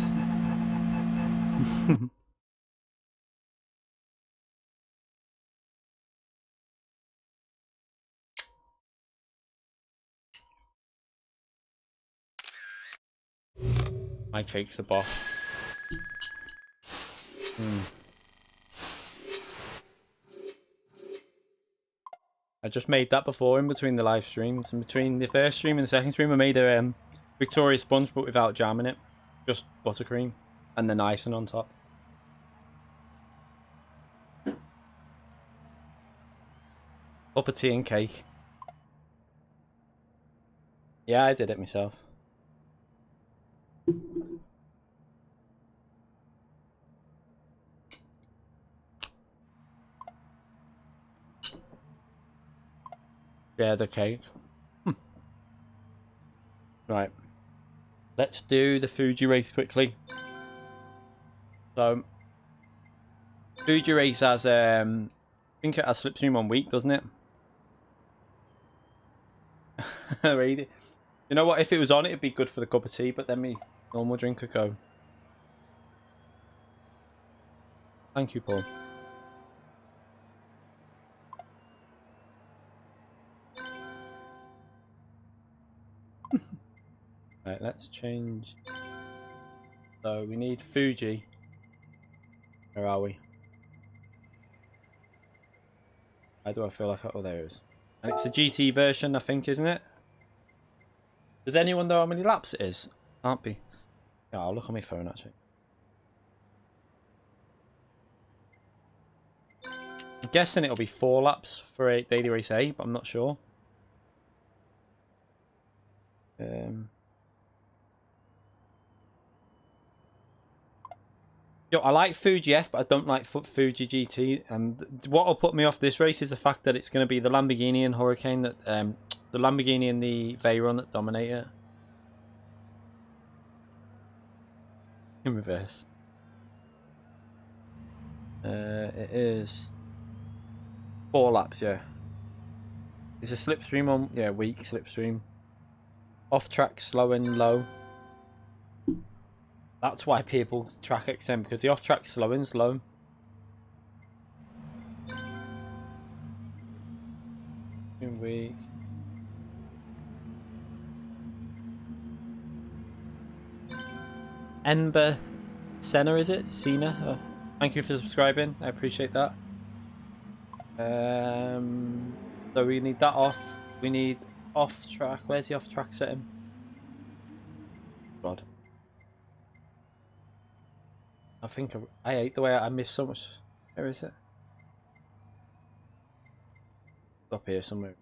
My cake's the boss. I just made that before in between the live streams. In between the first stream and the second stream, I made a Victoria sponge but without jam in it. Just buttercream and then icing on top. Cup of tea and cake. Yeah, I did it myself. Yeah, the cake. Right. Let's do the Fuji race quickly. So, Fuji race has, I think it has slipstream on weak, doesn't it? Really? You know what? If it was on, it'd be good for the cup of tea, but then me normal drink could go. Thank you, Paul. Right, let's change. So we need Fuji. Where are we? How do I feel like? Oh, there it is. And it's the GT version, I think, isn't it? Does anyone know how many laps it is? Can't be. Yeah, I'll look on my phone actually. I'm guessing it'll be 4 laps for a daily race A, but I'm not sure. Yo, I like Fuji F, but I don't like Fuji GT. And what will put me off this race is the fact that it's going to be the Lamborghini and Hurricane that, the Lamborghini and the Veyron that dominate it. In reverse. It is 4 laps, yeah. It's a slipstream on, yeah, weak slipstream. Off track, slow and low. That's why people track extend, because the off track slow and slow. Weak. Ember Senna, is it? Cena? Oh, thank you for subscribing. I appreciate that. So we need that off. We need off track. Where's the off track setting? God. I think I hate the way I miss so much. Where is it? Up here somewhere.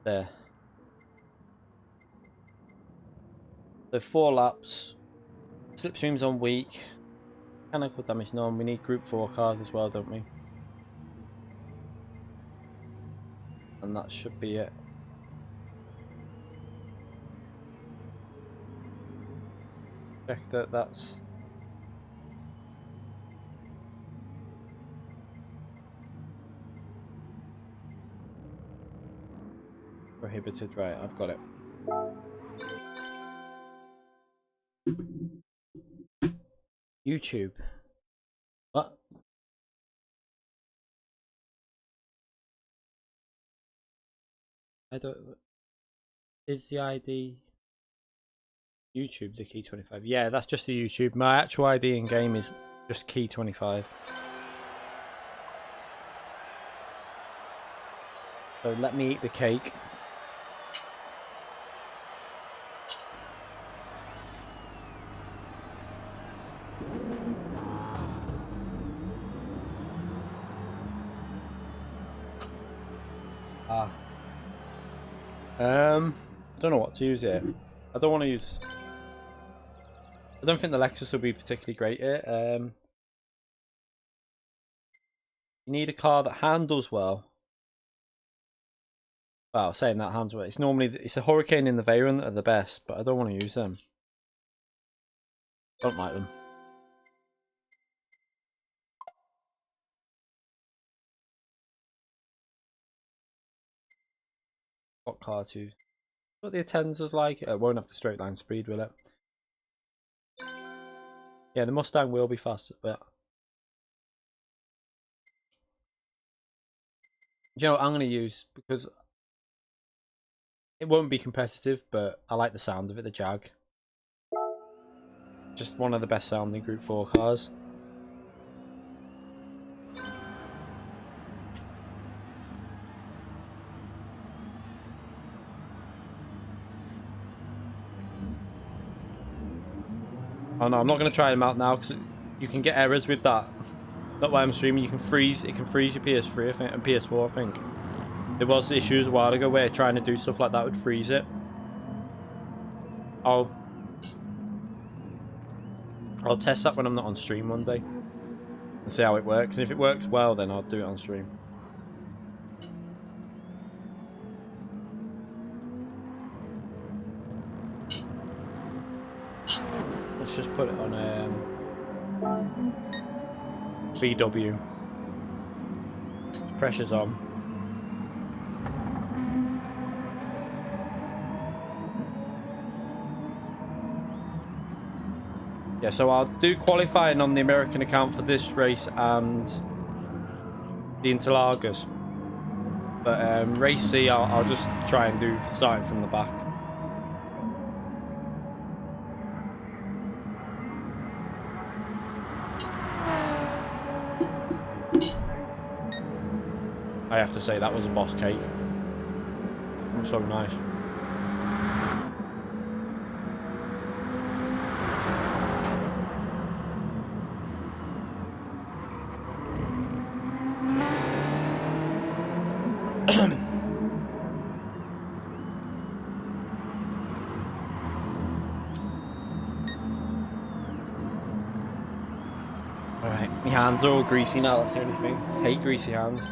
There. So 4 laps. Slipstream's on weak. Mechanical damage none. We need group 4 cars as well, don't we? And that should be it. Check that that's... prohibited, right, I've got it. YouTube. What? I don't... Is the ID... YouTube the key 25? Yeah, that's just the YouTube. My actual ID in game is just key 25. So let me eat the cake. I don't know what to use here. I don't want to use... I don't think the Lexus will be particularly great here. You need a car that handles well. Well, saying that handles well. It's normally... It's a Hurricane in the Veyron that are the best, but I don't want to use them. Don't like them. What car to use? What the Attenza's like? It won't have the straight line speed, will it? Yeah, the Mustang will be faster, but... Do you know what I'm going to use? Because it won't be competitive, but I like the sound of it, the Jag. Just one of the best sounding Group 4 cars. Oh no, I'm not going to try them out now because you can get errors with that. Not why I'm streaming. You can freeze. It can freeze your PS3, I think, and PS4, I think. There was issues a while ago where trying to do stuff like that would freeze it. I'll test that when I'm not on stream one day and see how it works. And if it works well, then I'll do it on stream. Let's just put it on VW. Pressure's on. Yeah, so I'll do qualifying on the American account for this race and the Interlagos. But race C, I'll just try and do starting from the back. I have to say that was a boss cake. It was so nice. Alright, my hands are all greasy now, that's the only thing. I hate greasy hands.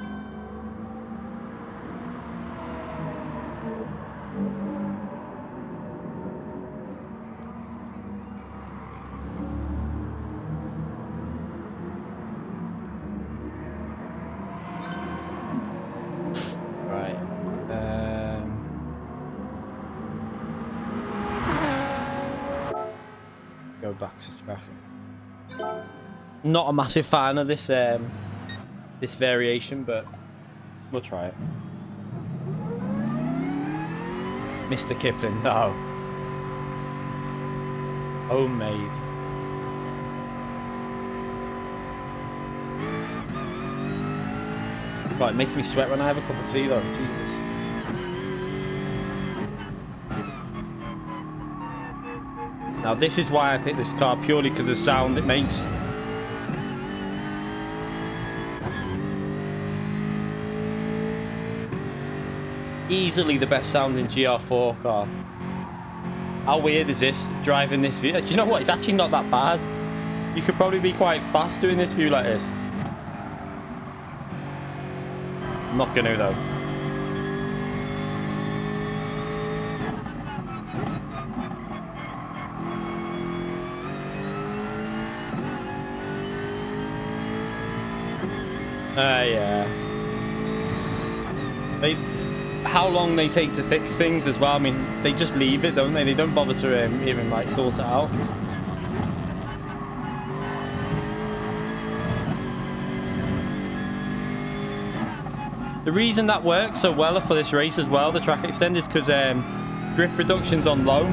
Go back to track. Not a massive fan of this this variation, but we'll try it. Mr. Kipling, no. Homemade. Right, it makes me sweat when I have a cup of tea though, Jesus. Now this is why I picked this car, purely because of the sound it makes. Easily the best sounding GR4 car. How weird is this, driving this view? Do you know what, it's actually not that bad. You could probably be quite fast doing this view like this. I'm not gonna though. Yeah. How long they take to fix things as well. I mean, they just leave it, don't they? They don't bother to even like sort it out. The reason that works so well for this race as well, the track extend, is because grip reduction's on low.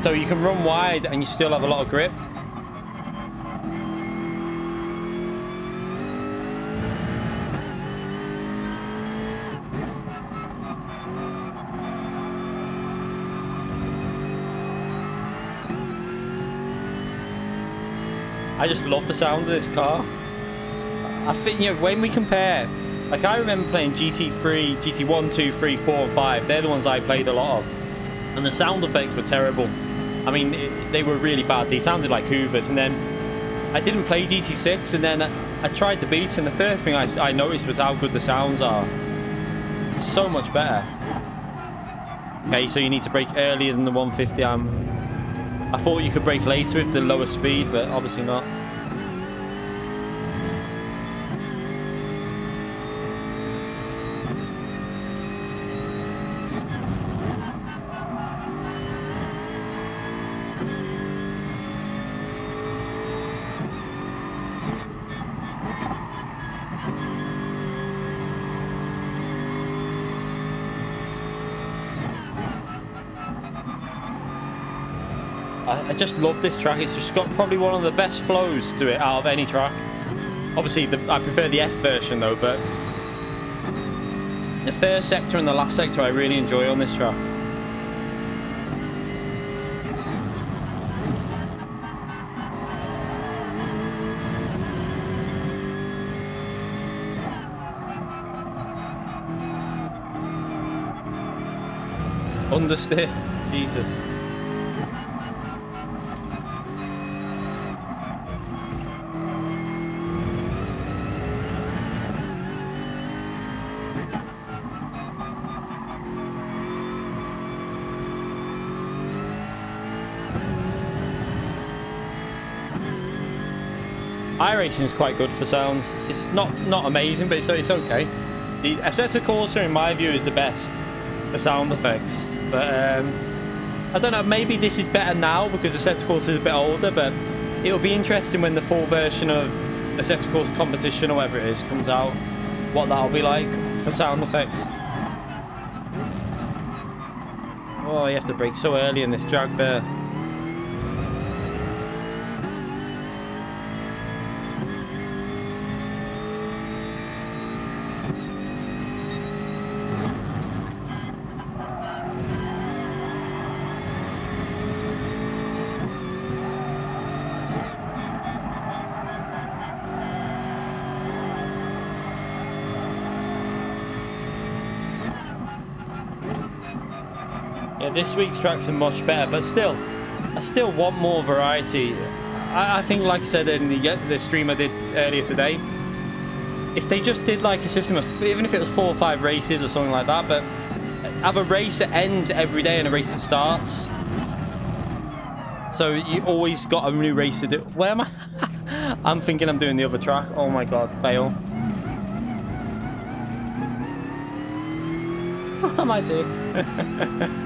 So you can run wide and you still have a lot of grip. I just love the sound of this car. I think, you know, when we compare, like I remember playing GT3, GT1, 2, 3, 4 and 5. They're the ones I played a lot of. And the sound effects were terrible. I mean, they were really bad. They sounded like Hoovers. And then I didn't play GT6. And then I tried the Beats. And the first thing I noticed was how good the sounds are. So much better. Okay, so you need to brake earlier than the 150. I thought you could brake later with the lower speed, but obviously not. I just love this track. It's just got probably one of the best flows to it out of any track. Obviously, I prefer the F version though, but the first sector and the last sector I really enjoy on this track. Understeer, Jesus. iRacing is quite good for sounds. It's not amazing, but it's okay. The Assetto Corsa, in my view, is the best for sound effects. But I don't know, maybe this is better now because Assetto Corsa is a bit older, but it'll be interesting when the full version of Assetto Corsa Competition or whatever it is comes out, what that'll be like for sound effects. Oh, you have to brake so early in this drag there. Yeah, this week's tracks are much better, but still, I still want more variety. I think, like I said in the stream I did earlier today, if they just did like a system of, even if it was 4 or 5 races or something like that, but have a race that ends every day and a race that starts. So you always got a new race to do. Where am I? I'm thinking I'm doing the other track. Oh my god, fail. What am I doing?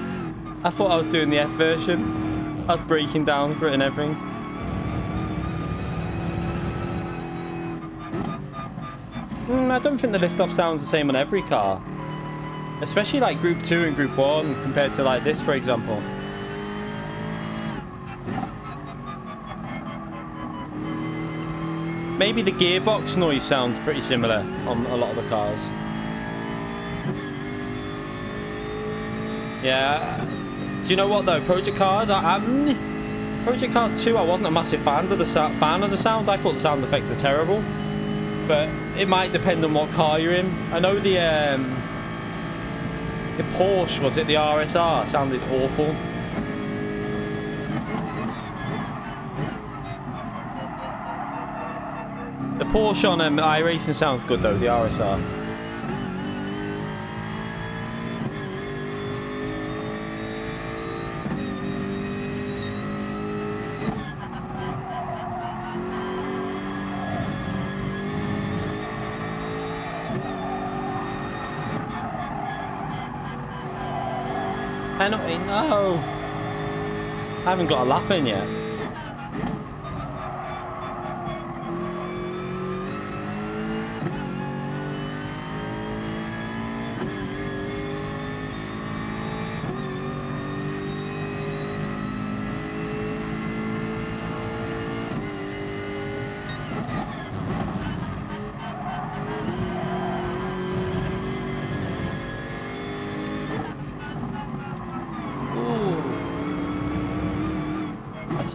I thought I was doing the F version. I was breaking down for it and everything. I don't think the lift-off sounds the same on every car. Especially like Group 2 and Group 1 compared to like this, for example. Maybe the gearbox noise sounds pretty similar on a lot of the cars. Yeah. Do you know what though? Project Cars, Project Cars 2, I wasn't a massive fan of the sounds. I thought the sound effects were terrible. But it might depend on what car you're in. I know the Porsche, was it the RSR, sounded awful. The Porsche on iRacing sounds good though, the RSR. Penalty, no! I haven't got a lap in yet.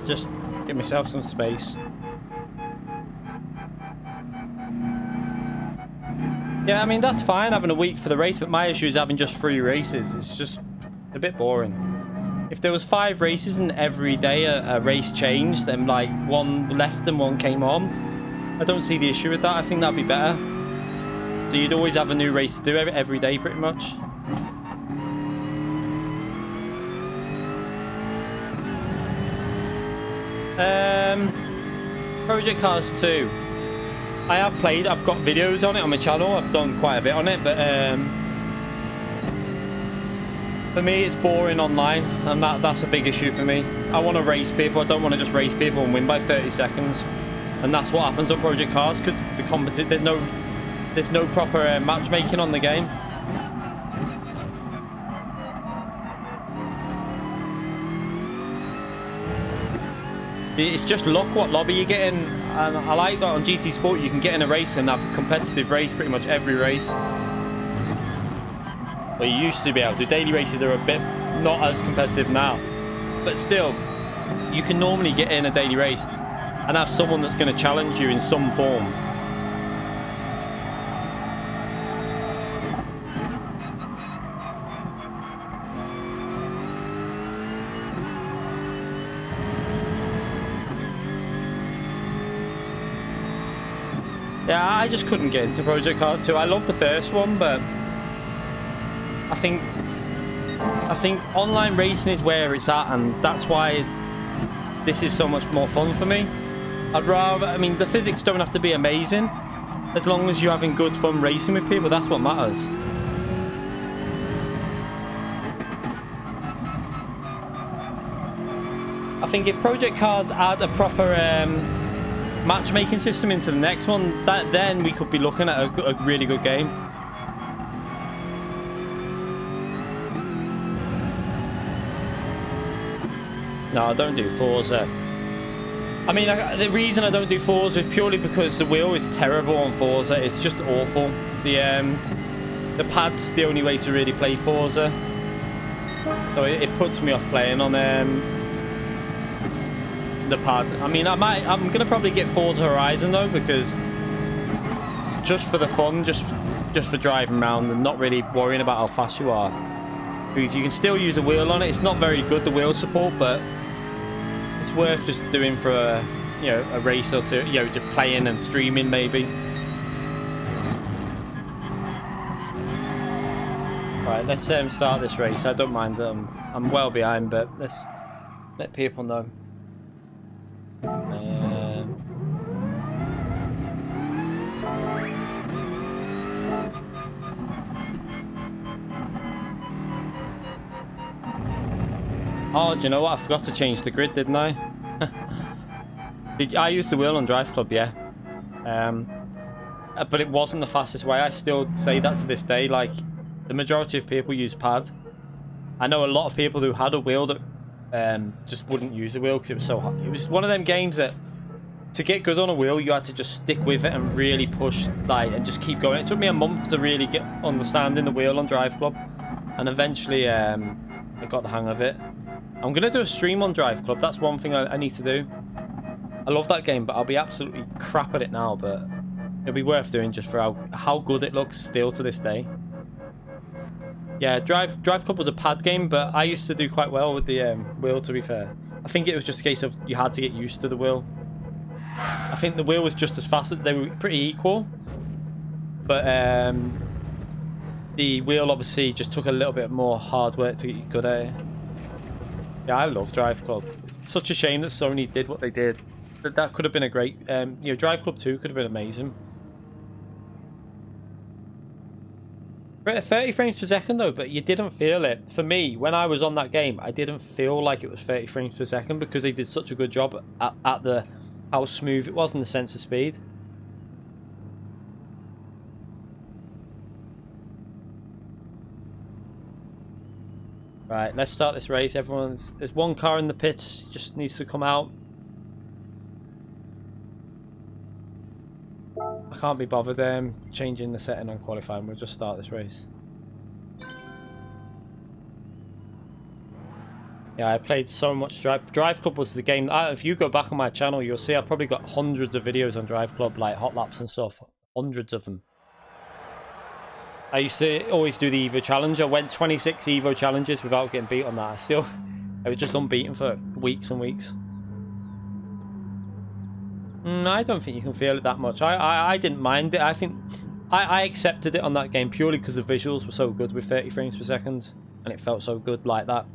Just give myself some space. Yeah, I mean, that's fine having a week for the race, but my issue is having just 3 races. It's just a bit boring. If there was 5 races and every day a race changed and like one left and one came on, I don't see the issue with that. I think that'd be better. So you'd always have a new race to do every day pretty much. Project Cars 2. I have played, I've got videos on it on my channel, I've done quite a bit on it, but for me it's boring online, and that's a big issue for me. I want to race people, I don't want to just race people and win by 30 seconds. And that's what happens on Project Cars, because there's no proper matchmaking on the game. It's just luck what lobby you're getting, and I like that on GT Sport you can get in a race and have a competitive race pretty much every race. Well, you used to be able to. Daily races are a bit not as competitive now, but still, you can normally get in a daily race and have someone that's going to challenge you in some form. Yeah, I just couldn't get into Project Cars 2. I love the first one, but I think online racing is where it's at, and that's why this is so much more fun for me. I'd rather, I mean, the physics don't have to be amazing. As long as you're having good fun racing with people, that's what matters. I think if Project Cars add a proper matchmaking system into the next one, then we could be looking at a really good game. No, I don't do Forza. I mean, the reason I don't do Forza is purely because the wheel is terrible on Forza. It's just awful. The pad's the only way to really play Forza, so it puts me off playing on the pad. I mean, I'm gonna probably get Forza Horizon though, because just for the fun, just for driving around and not really worrying about how fast you are, because you can still use a wheel on it. It's not very good, the wheel support, but it's worth just doing for a race or two, just playing and streaming maybe. Right, let's start this race. I don't mind. I'm well behind, but let's let people know. Oh, do you know what? I forgot to change the grid, didn't I? I used the wheel on Drive Club, yeah. But it wasn't the fastest way. I still say that to this day. Like, the majority of people use pad. I know a lot of people who had a wheel that just wouldn't use the wheel because it was so hot. It was one of them games that to get good on a wheel, you had to just stick with it and really push, like, and just keep going. It took me a month to really get understanding the wheel on Drive Club, and eventually I got the hang of it. I'm gonna do a stream on Drive Club. That's one thing I need to do. I love that game, but I'll be absolutely crap at it now. But it'll be worth doing just for how good it looks still to this day. Yeah, Drive Club was a pad game, but I used to do quite well with the wheel, to be fair. I think it was just a case of you had to get used to the wheel. I think the wheel was just as fast. They were pretty equal. But the wheel obviously just took a little bit more hard work to get good at it. Yeah, I love Drive Club. Such a shame that Sony did what they did. That could have been a great... you know, Drive Club 2 could have been amazing. 30 frames per second though, but you didn't feel it. For me, when I was on that game, I didn't feel like it was 30 frames per second because they did such a good job at the how smooth it was and the sense of speed. Right, let's start this race. There's one car in the pits, just needs to come out. I can't be bothered changing the setting on qualifying. We'll just start this race. Yeah, I played so much Drive Club was the game. If you go back on my channel, you'll see I've probably got hundreds of videos on Drive Club, like hot laps and stuff. Hundreds of them. I used to always do the Evo challenge. I went 26 Evo challenges without getting beat on that. I was just unbeaten for weeks and weeks. I don't think you can feel it that much. I didn't mind it. I think I accepted it on that game purely because the visuals were so good with 30 frames per second, and it felt so good like that.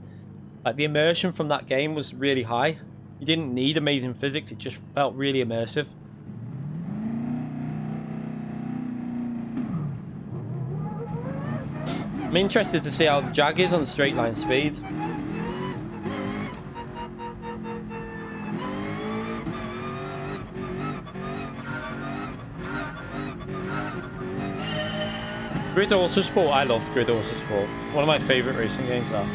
Like the immersion from that game was really high. You didn't need amazing physics. It just felt really immersive. I'm interested to see how the Jag is on straight line speed. Grid Autosport, I love Grid Autosport. One of my favourite racing games, that.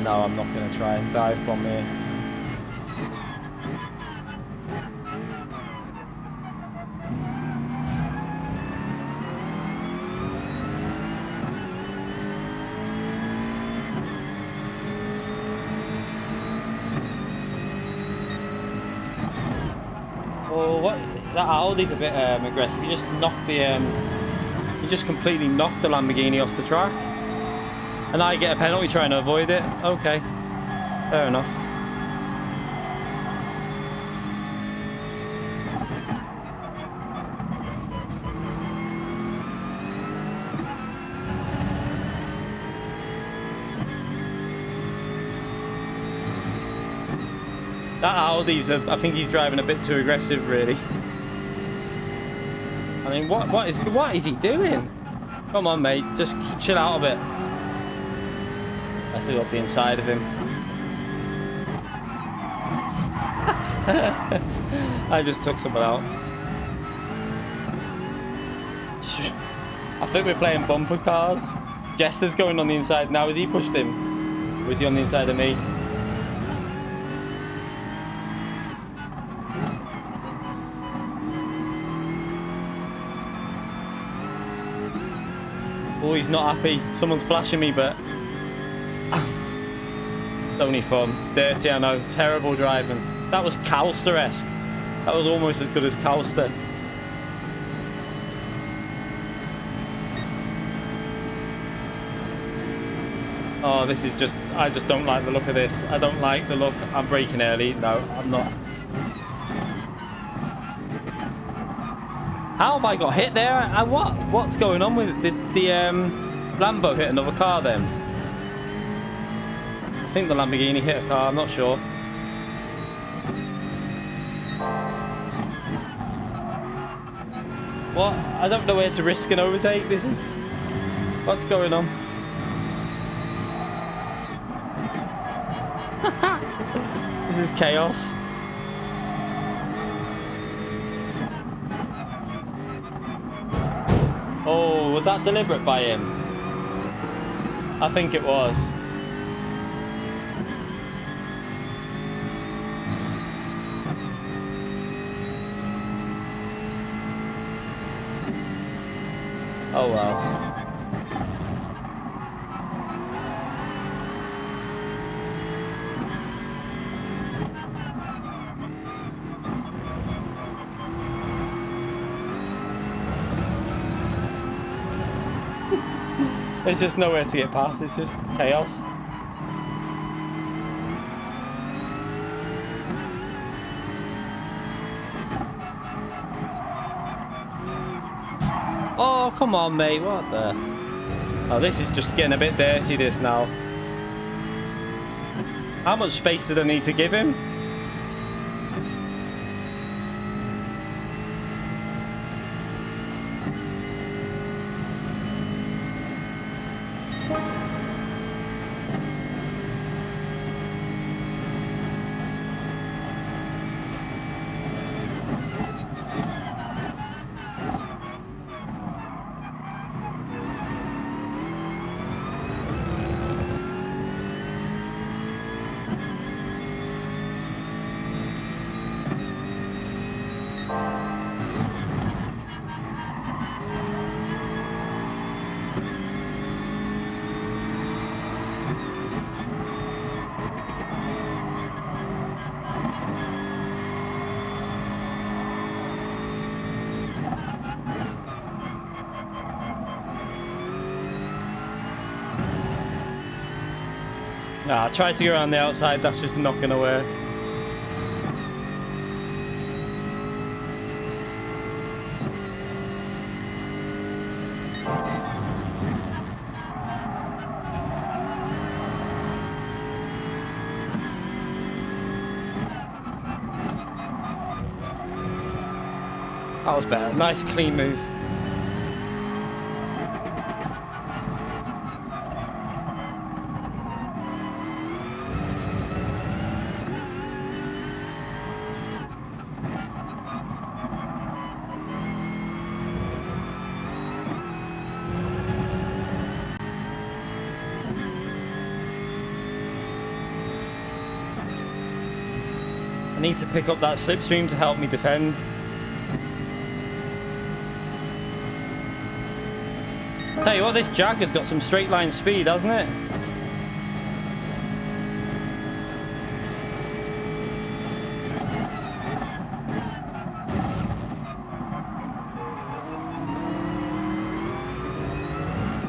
No, I'm not going to try and dive bomb here. Oh, what? That Audi's a bit aggressive. You just knocked the you just completely knocked the Lamborghini off the track. And I get a penalty trying to avoid it. Okay, fair enough. That Audi's, I think he's driving a bit too aggressive, really. I mean, what is he doing? Come on, mate, just chill out a bit. I still got the inside of him. I just took someone out. I think we're playing bumper cars. Jester's going on the inside now. Has he pushed him? Or is he on the inside of me? Oh, he's not happy. Someone's flashing me, but... It's only fun. Dirty, I know. Terrible driving. That was Calster-esque. That was almost as good as Calster. Oh, this is just... I just don't like the look of this. I don't like the look. I'm braking early. No, I'm not. How have I got hit there? What's going on with it? Did the Lambo hit another car then? I think the Lamborghini hit a car, I'm not sure. What? I don't know where to risk an overtake. This is... What's going on? This is chaos. Oh, was that deliberate by him? I think it was. Oh well. There's just nowhere to get past, it's just chaos. Oh, come on, mate, what the... Oh, this is just getting a bit dirty, this now. How much space did I need to give him? Nah, I tried to go around the outside, that's just not gonna work. That was better. Nice clean move. I need to pick up that slipstream to help me defend. Tell you what, this Jag has got some straight line speed, hasn't it?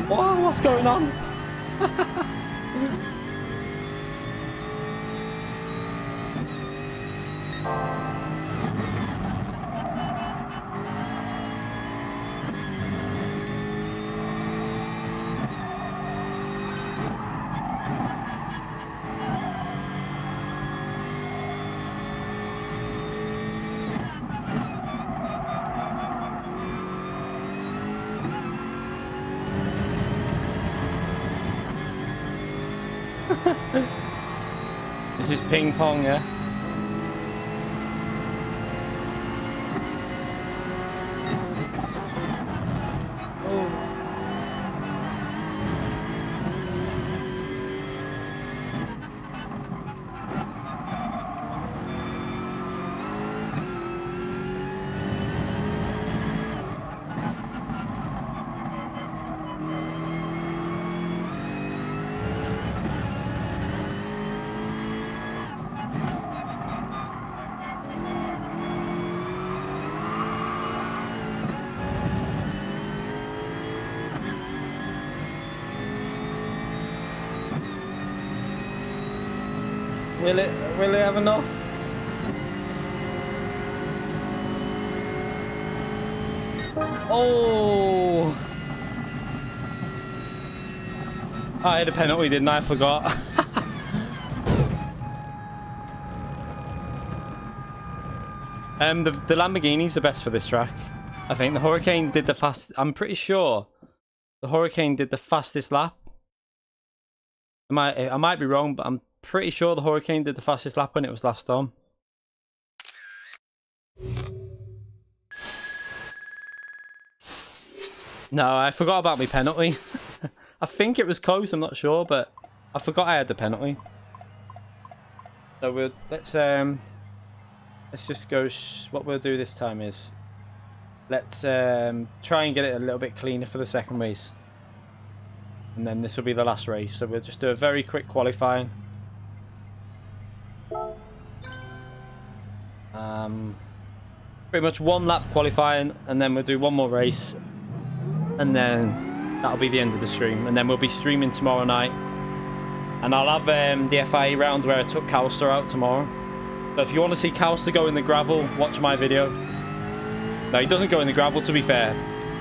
Whoa, what's going on? This is ping pong, yeah? Will it have enough? Oh! I had a penalty, didn't I? I forgot. The Lamborghini's the best for this track. I think the Hurricane did the fast. I'm pretty sure the Hurricane did the fastest lap. I might be wrong, but I'm pretty sure the Hurricane did the fastest lap when it was last on. No, I forgot about my penalty. I think it was close, I'm not sure, but I forgot I had the penalty. So let's just go. What we'll do this time is let's try and get it a little bit cleaner for the second race, and then this will be the last race. So we'll just do a very quick qualifying. Pretty much 1 lap qualifying, and then we'll do 1 more race, and then that'll be the end of the stream. And then we'll be streaming tomorrow night, and I'll have the FIA round where I took Calster out tomorrow. So if you want to see Calster go in the gravel, watch my video. No, he doesn't go in the gravel, to be fair,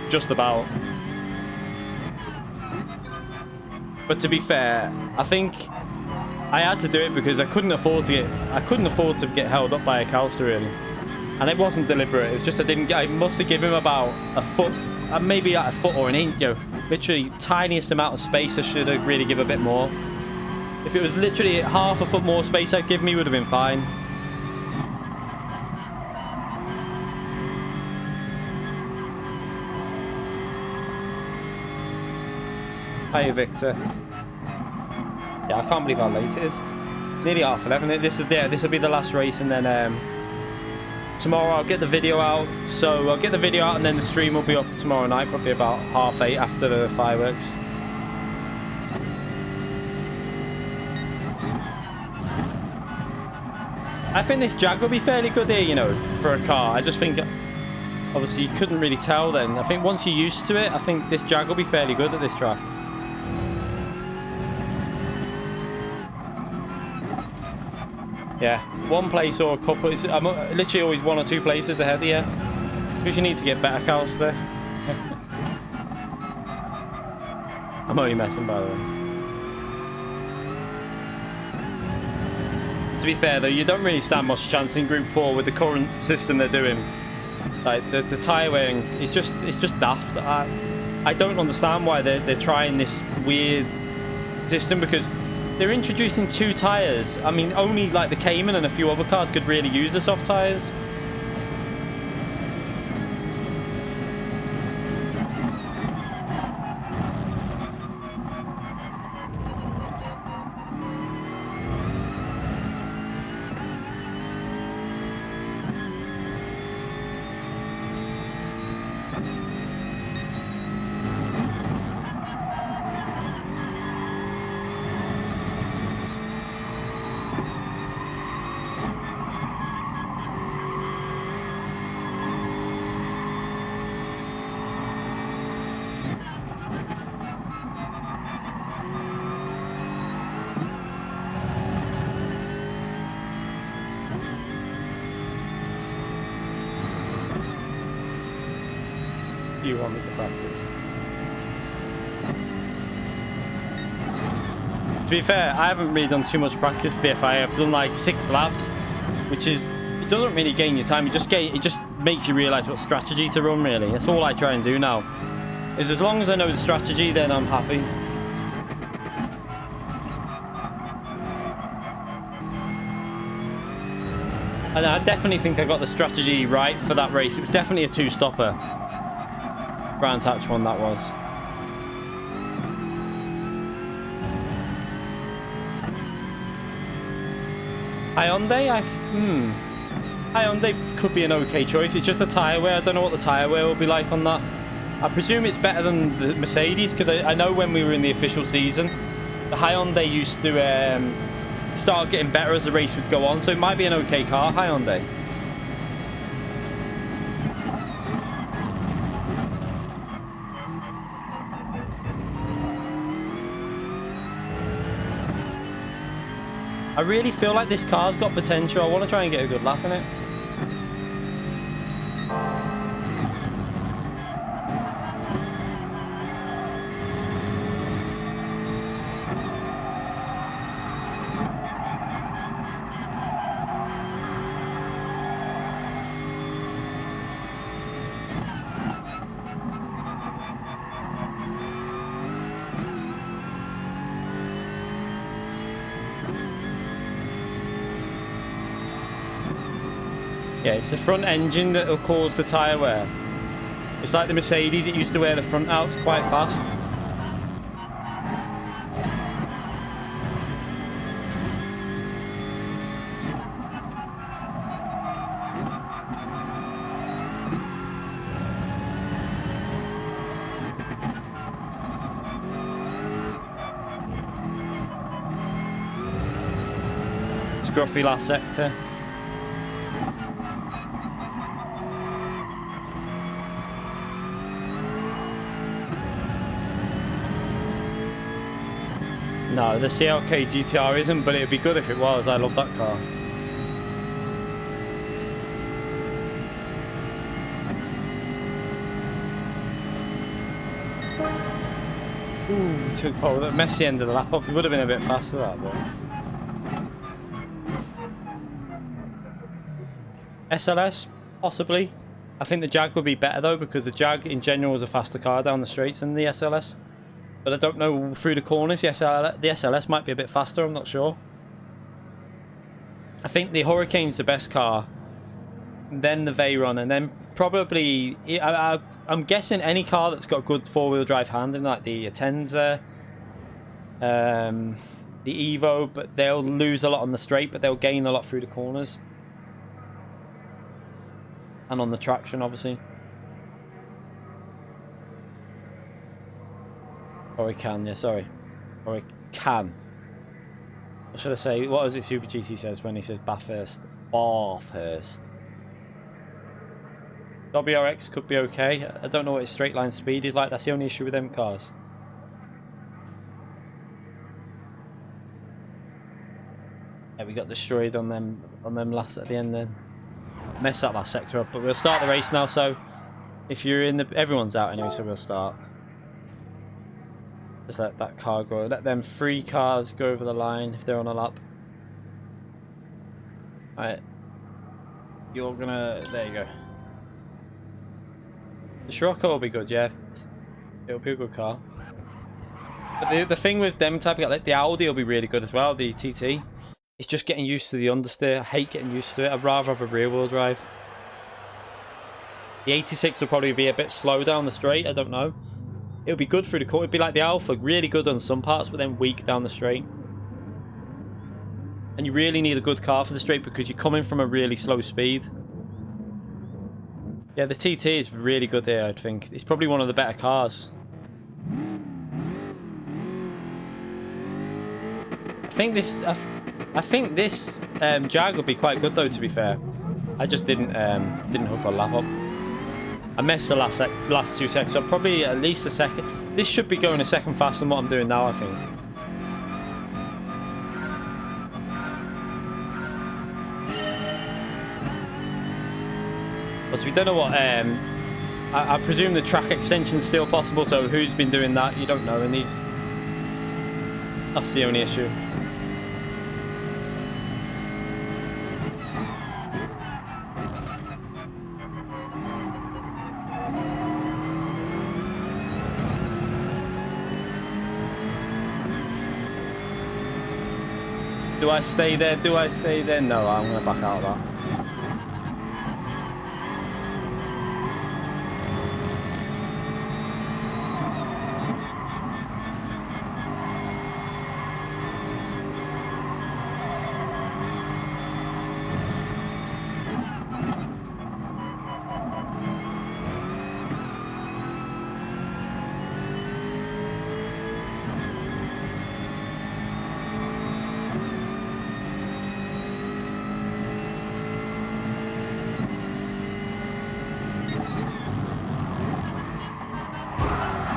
just about. But to be fair, I think I had to do it because I couldn't afford to get held up by a Calster, really. And it wasn't deliberate. It was just I must have given him about a foot, maybe a foot or an inch, literally tiniest amount of space. I should have really given a bit more. If it was literally half a foot more space I'd give me, would have been fine. Hi, Victor. Yeah, I can't believe how late it is. Nearly 11:30. This will be the last race, and then tomorrow I'll get the video out. So I'll get the video out, and then the stream will be up tomorrow night, probably about 8:30 after the fireworks. I think this Jag will be fairly good here, you know, for a car. I just think, obviously, you couldn't really tell then. I think once you're used to it, I think this Jag will be fairly good at this track. Yeah, 1 place or a couple. I'm literally always 1 or 2 places ahead of you. Because you need to get better cars there. I'm only messing, by the way. To be fair though, you don't really stand much chance in Group 4 with the current system they're doing. Like the tyre wearing, it's just daft. I don't understand why they're trying this weird system, because they're introducing 2 tyres. I mean, only like the Cayman and a few other cars could really use the soft tyres. You want me to practice? To be fair, I haven't really done too much practice for the FIA. I've done like 6 laps, which is, it doesn't really gain you time. It just makes you realise what strategy to run, really. That's all I try and do now. Is as long as I know the strategy, then I'm happy. And I definitely think I got the strategy right for that race. It was definitely a 2-stopper. Brands Hatch one that was. Hyundai, Hyundai could be an okay choice. It's just a tyre wear. I don't know what the tyre wear will be like on that. I presume it's better than the Mercedes, because I know when we were in the official season, the Hyundai used to start getting better as the race would go on, so it might be an okay car, Hyundai. I really feel like this car's got potential. I want to try and get a good lap in it. Yeah, it's the front engine that will cause the tyre wear. It's like the Mercedes, it used to wear the front outs quite fast. Scruffy last sector. No, the CLK GTR isn't, but it'd be good if it was. I love that car. Ooh, took the messy end of the lap up. It would have been a bit faster that, but. SLS, possibly. I think the Jag would be better though, because the Jag in general is a faster car down the straights than the SLS. But I don't know through the corners. The SLS might be a bit faster, I'm not sure. I think the Hurricane's the best car, then the Veyron, and then probably, I'm guessing any car that's got good four-wheel drive handling, like the Atenza, the Evo, but they'll lose a lot on the straight, but they'll gain a lot through the corners. And on the traction, obviously. Or he can, yeah, sorry. Or he can. What should I say? What was it Super GT says when he says Bathurst? Bathurst. WRX could be okay. I don't know what his straight line speed is like. That's the only issue with them cars. Yeah, we got destroyed on them last at the end then. Messed that last sector up, but we'll start the race now. So if you're in the, everyone's out anyway, so we'll start. Just let that car go. Let them 3 cars go over the line if they're on a lap. Alright. You're gonna, there you go. The Scirocco will be good, yeah. It'll be a good car. But the thing with them type of, like the Audi will be really good as well, the TT. It's just getting used to the understeer. I hate getting used to it. I'd rather have a rear wheel drive. The 86 will probably be a bit slow down the straight, I don't know. It'll be good through the corner. It'd be like the Alpha, really good on some parts, but then weak down the straight. And you really need a good car for the straight because you're coming from a really slow speed. Yeah, the TT is really good here, I think. It's probably one of the better cars. I think this Jag would be quite good though, to be fair. I just didn't hook or lap up. I missed the last 2 seconds, so probably at least a second. This should be going a second faster than what I'm doing now, I think. Plus, we don't know what. I presume the track extension is still possible. So who's been doing that? You don't know, and that's the only issue. Do I stay there? Do I stay there? No, I'm going to back out of that.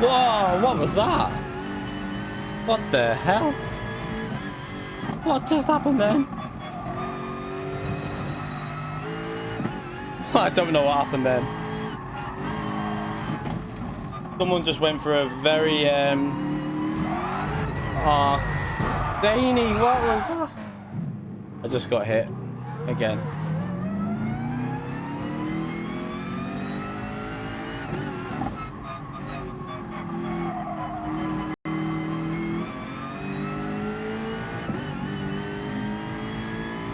Whoa, what was that? What the hell? What just happened then? I don't know what happened then. Someone just went for a very oh, Daney, what was that? I just got hit again.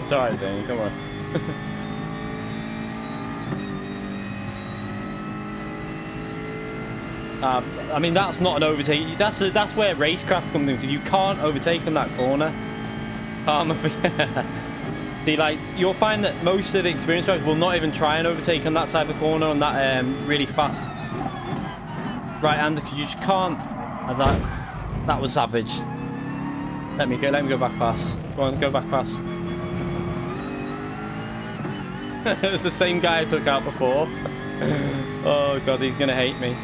It's alright, Danny, don't worry. I mean, that's not an overtake. That's where racecraft comes in, because you can't overtake in that corner. See, like, you'll find that most of the experienced drivers will not even try and overtake on that type of corner, on that really fast right-hander, because you just can't. As that was savage. Let me go back past. Go on, go back past. It was the same guy I took out before. Oh god, he's gonna hate me.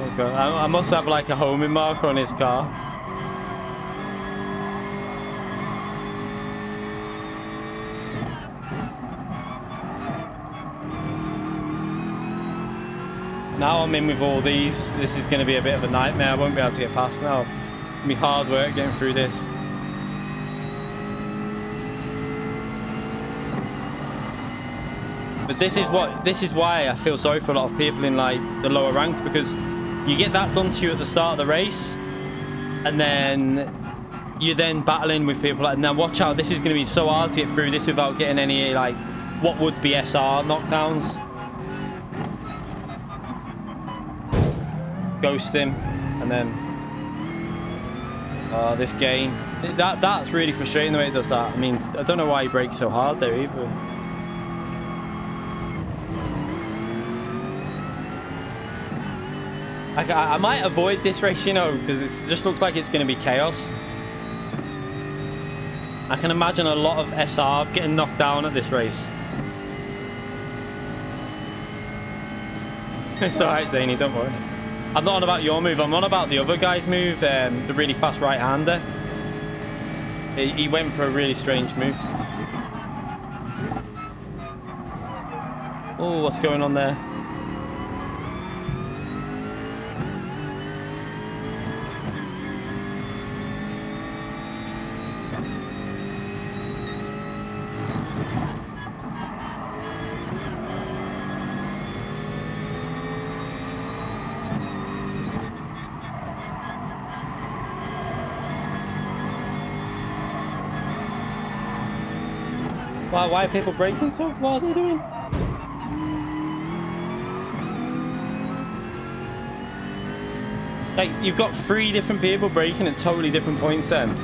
Oh god, I must have like a homing marker on his car. Now I'm in with all these. This is going to be a bit of a nightmare. I won't be able to get past now. It's going to be hard work getting through this. But this is why I feel sorry for a lot of people in like the lower ranks, because you get that done to you at the start of the race, and then you're then battling with people like, now watch out, this is going to be so hard to get through this without getting any like what would be SR knockdowns. Ghost him, and then this game, that's really frustrating the way it does that. I mean, I don't know why he brakes so hard there either. I might avoid this race, you know, because it just looks like it's going to be chaos. I can imagine a lot of SR getting knocked down at this race. It's alright, Zany, don't worry. I'm not on about your move, I'm on about the other guy's move, the really fast right-hander. He went for a really strange move. Oh, what's going on there? Why are people braking so? What are they doing? Like, you've got 3 different people braking at totally different points then.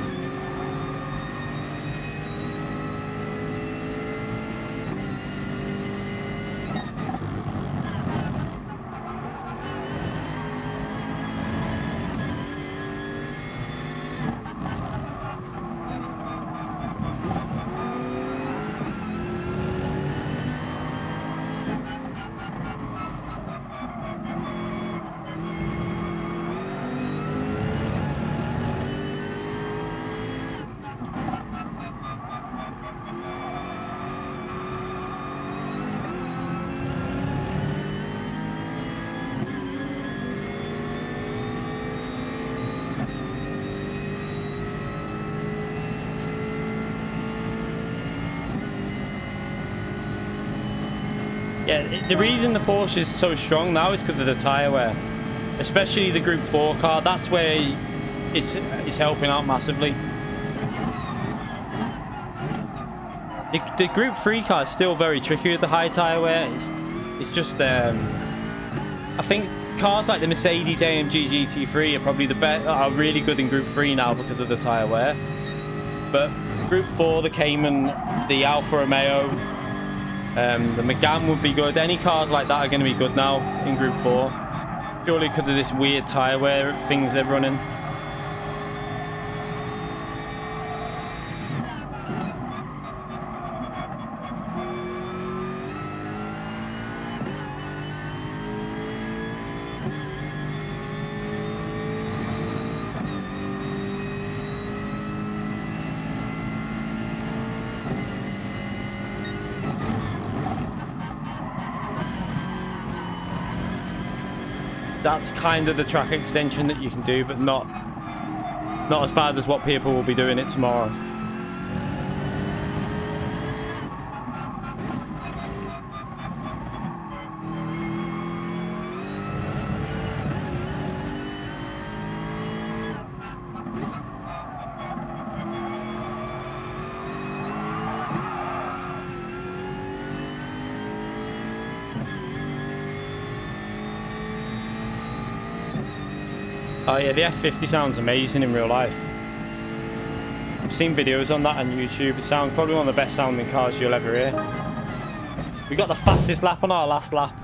Yeah, the reason the Porsche is so strong now is because of the tyre wear. Especially the Group 4 car, that's where it's helping out massively. The Group 3 car is still very tricky with the high tyre wear. It's just, I think cars like the Mercedes AMG GT3 are probably the best, are really good in Group 3 now because of the tyre wear. But Group 4, the Cayman, the Alfa Romeo, the Megane would be good. Any cars like that are going to be good now in Group 4. Purely because of this weird tyre wear things they're running. That's kind of the track extension that you can do, but not as bad as what people will be doing it tomorrow. Oh yeah, the F50 sounds amazing in real life. I've seen videos on that on YouTube. It sounds probably one of the best sounding cars you'll ever hear. We got the fastest lap on our last lap.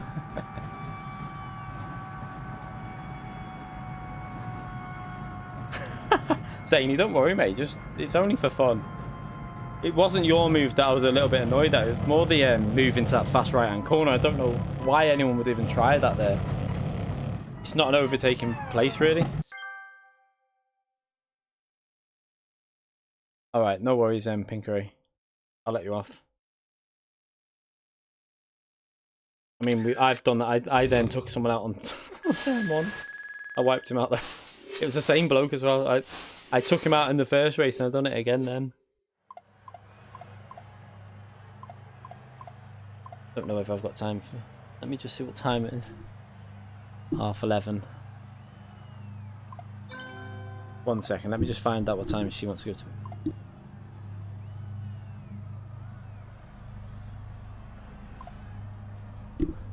Zany, don't worry, mate. It's only for fun. It wasn't your move that I was a little bit annoyed at. It was more the move into that fast right-hand corner. I don't know why anyone would even try that there. It's not an overtaking place, really. All right, no worries, Pinkery. I'll let you off. I mean, I've done that. I then took someone out on turn 1. I wiped him out there. It was the same bloke as well. I took him out in the first race and I've done it again then. Don't know if I've got time for... Let me just see what time it is. 11:30. 1 second, let me just find out what time she wants to go to.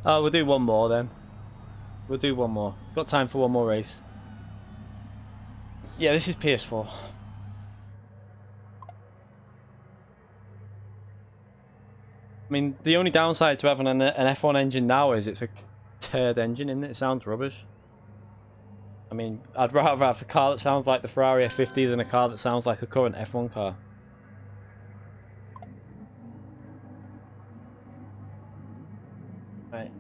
Oh, we'll do one more then. We'll do one more. Got time for one more race. Yeah, this is PS4. I mean, the only downside to having an F1 engine now is it's a turd engine, isn't it? It sounds rubbish. I mean, I'd rather have a car that sounds like the Ferrari F50 than a car that sounds like a current F1 car. Right.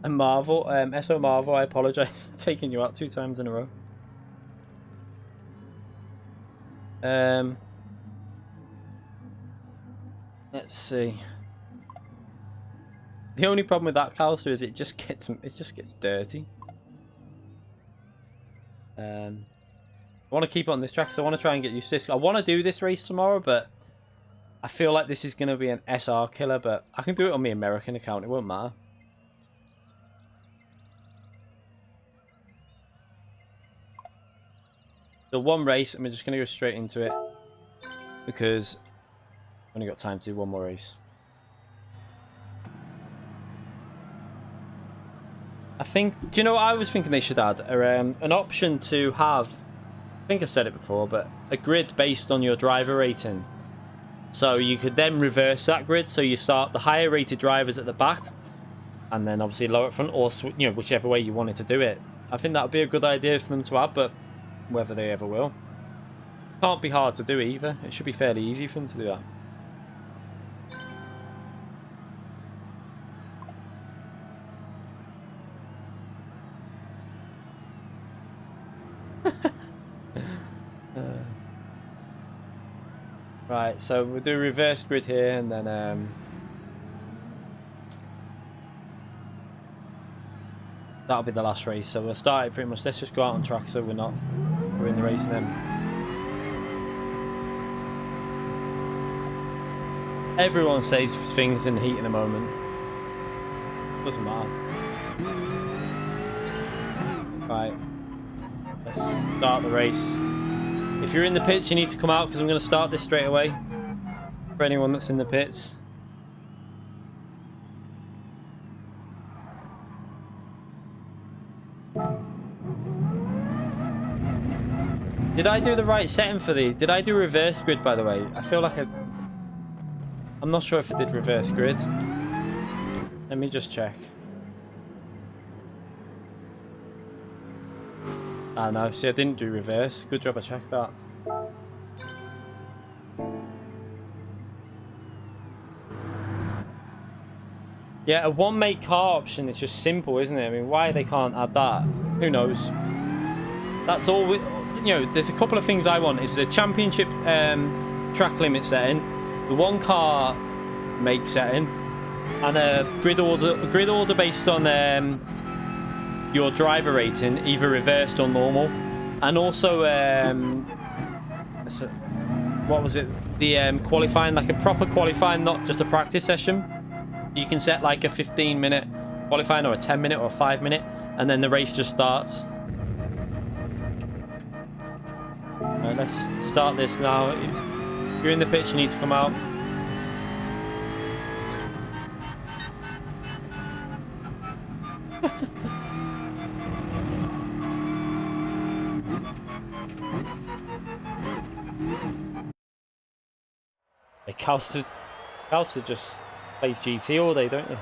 And Marvel, SO Marvel, I apologise for taking you out 2 times in a row. Let's see. The only problem with that Calster is it just gets dirty. I want to keep it on this track because I want to try and get used to this. I want to do this race tomorrow, but I feel like this is going to be an SR killer. But I can do it on my American account. It won't matter. So one race, I'm just going to go straight into it because I've only got time to do one more race. I think, do you know what I was thinking they should add? An option to have, I think I said it before, but a grid based on your driver rating. So you could then reverse that grid, so you start the higher rated drivers at the back, and then obviously lower at front, or you know, whichever way you wanted to do it. I think that would be a good idea for them to add, but whether they ever will. Can't be hard to do either. It should be fairly easy for them to do that. Right, so we'll do reverse grid here, and then that'll be the last race. So we'll start it pretty much. Let's just go out on track so we're in the race then. Everyone says things in the heat in a moment. Doesn't matter. Right, let's start the race. If you're in the pits, you need to come out because I'm going to start this straight away. For anyone that's in the pits. Did I do the right setting for the... Did I do reverse grid, by the way? I feel like I'm not sure if I did reverse grid. Let me just check. Ah no, see I didn't do reverse. Good job I checked that. Yeah, a one make car option is just simple, isn't it? I mean, why they can't add that? Who knows? That's all we... You know, there's a couple of things I want. Is the championship track limit setting, the one car make setting, and a grid order based on your driver rating, either reversed or normal, and also what was it? The qualifying, like a proper qualifying, not just a practice session. You can set like a 15-minute qualifying or a 10-minute or a 5-minute, and then the race just starts. Right, let's start this now. If you're in the pitch, you need to come out. Like Calcer just plays GT all day, don't you?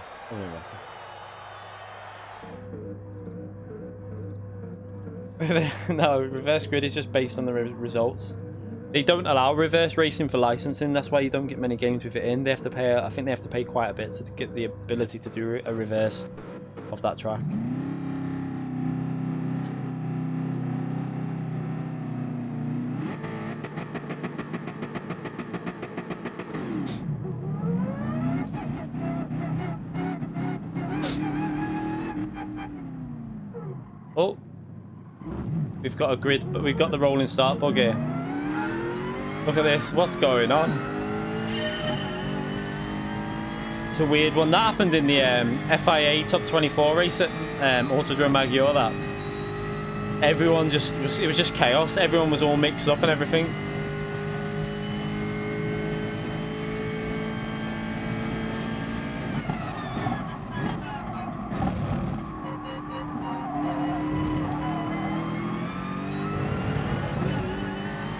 No, reverse grid is just based on the results. They don't allow reverse racing for licensing. That's why you don't get many games with it in. They have to pay. I think they have to pay quite a bit to get the ability to do a reverse of that track. Oh, we've got a grid, but we've got the rolling start bug here. Look at this. What's going on? It's a weird one. That happened in the FIA Top 24 race at Autodrome Maggiore. That everyone just was. It was just chaos. Everyone was all mixed up and everything.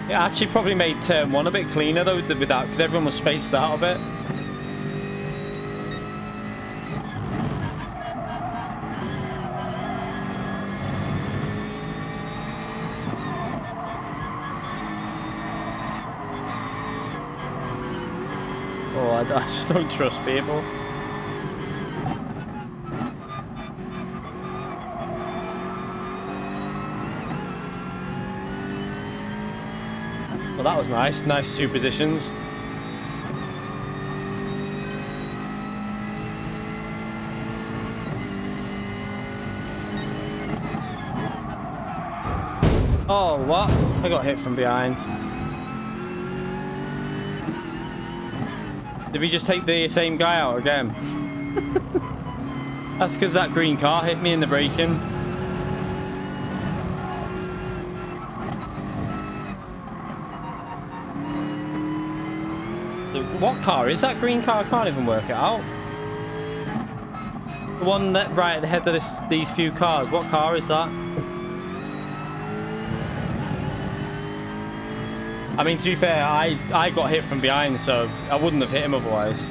It actually probably made turn 1 a bit cleaner though with that, because everyone was spaced out a bit. Oh, I just don't trust people. Well, that was nice. Nice 2 positions. Oh, what? I got hit from behind. Did we just take the same guy out again? That's because that green car hit me in the braking. What car is that green car? I can't even work it out. The one that right at the head of these few cars. What car is that? I mean, to be fair, I got hit from behind, so I wouldn't have hit him otherwise.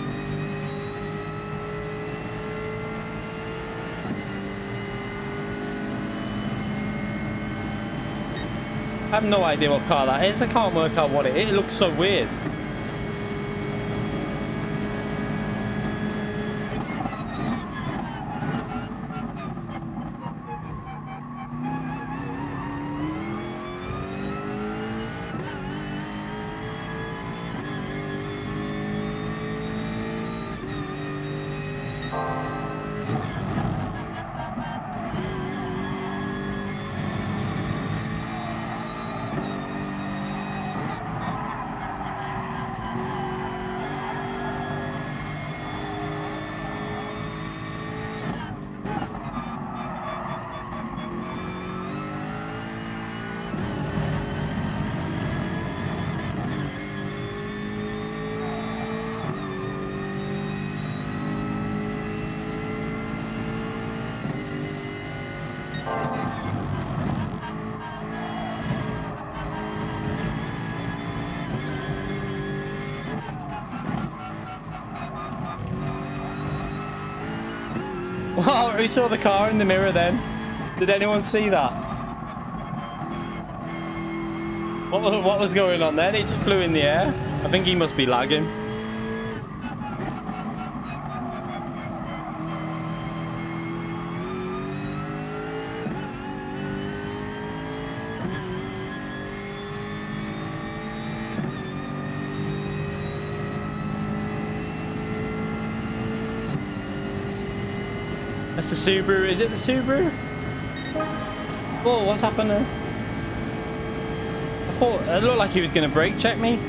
I have no idea what car that is. I can't work out what it is. It looks so weird. Wow, we saw the car in the mirror then. Did anyone see that? What was going on then? He just flew in the air. I think he must be lagging. That's the Subaru. Is it the Subaru? Whoa, what's happened there? I thought it looked like he was going to brake check me.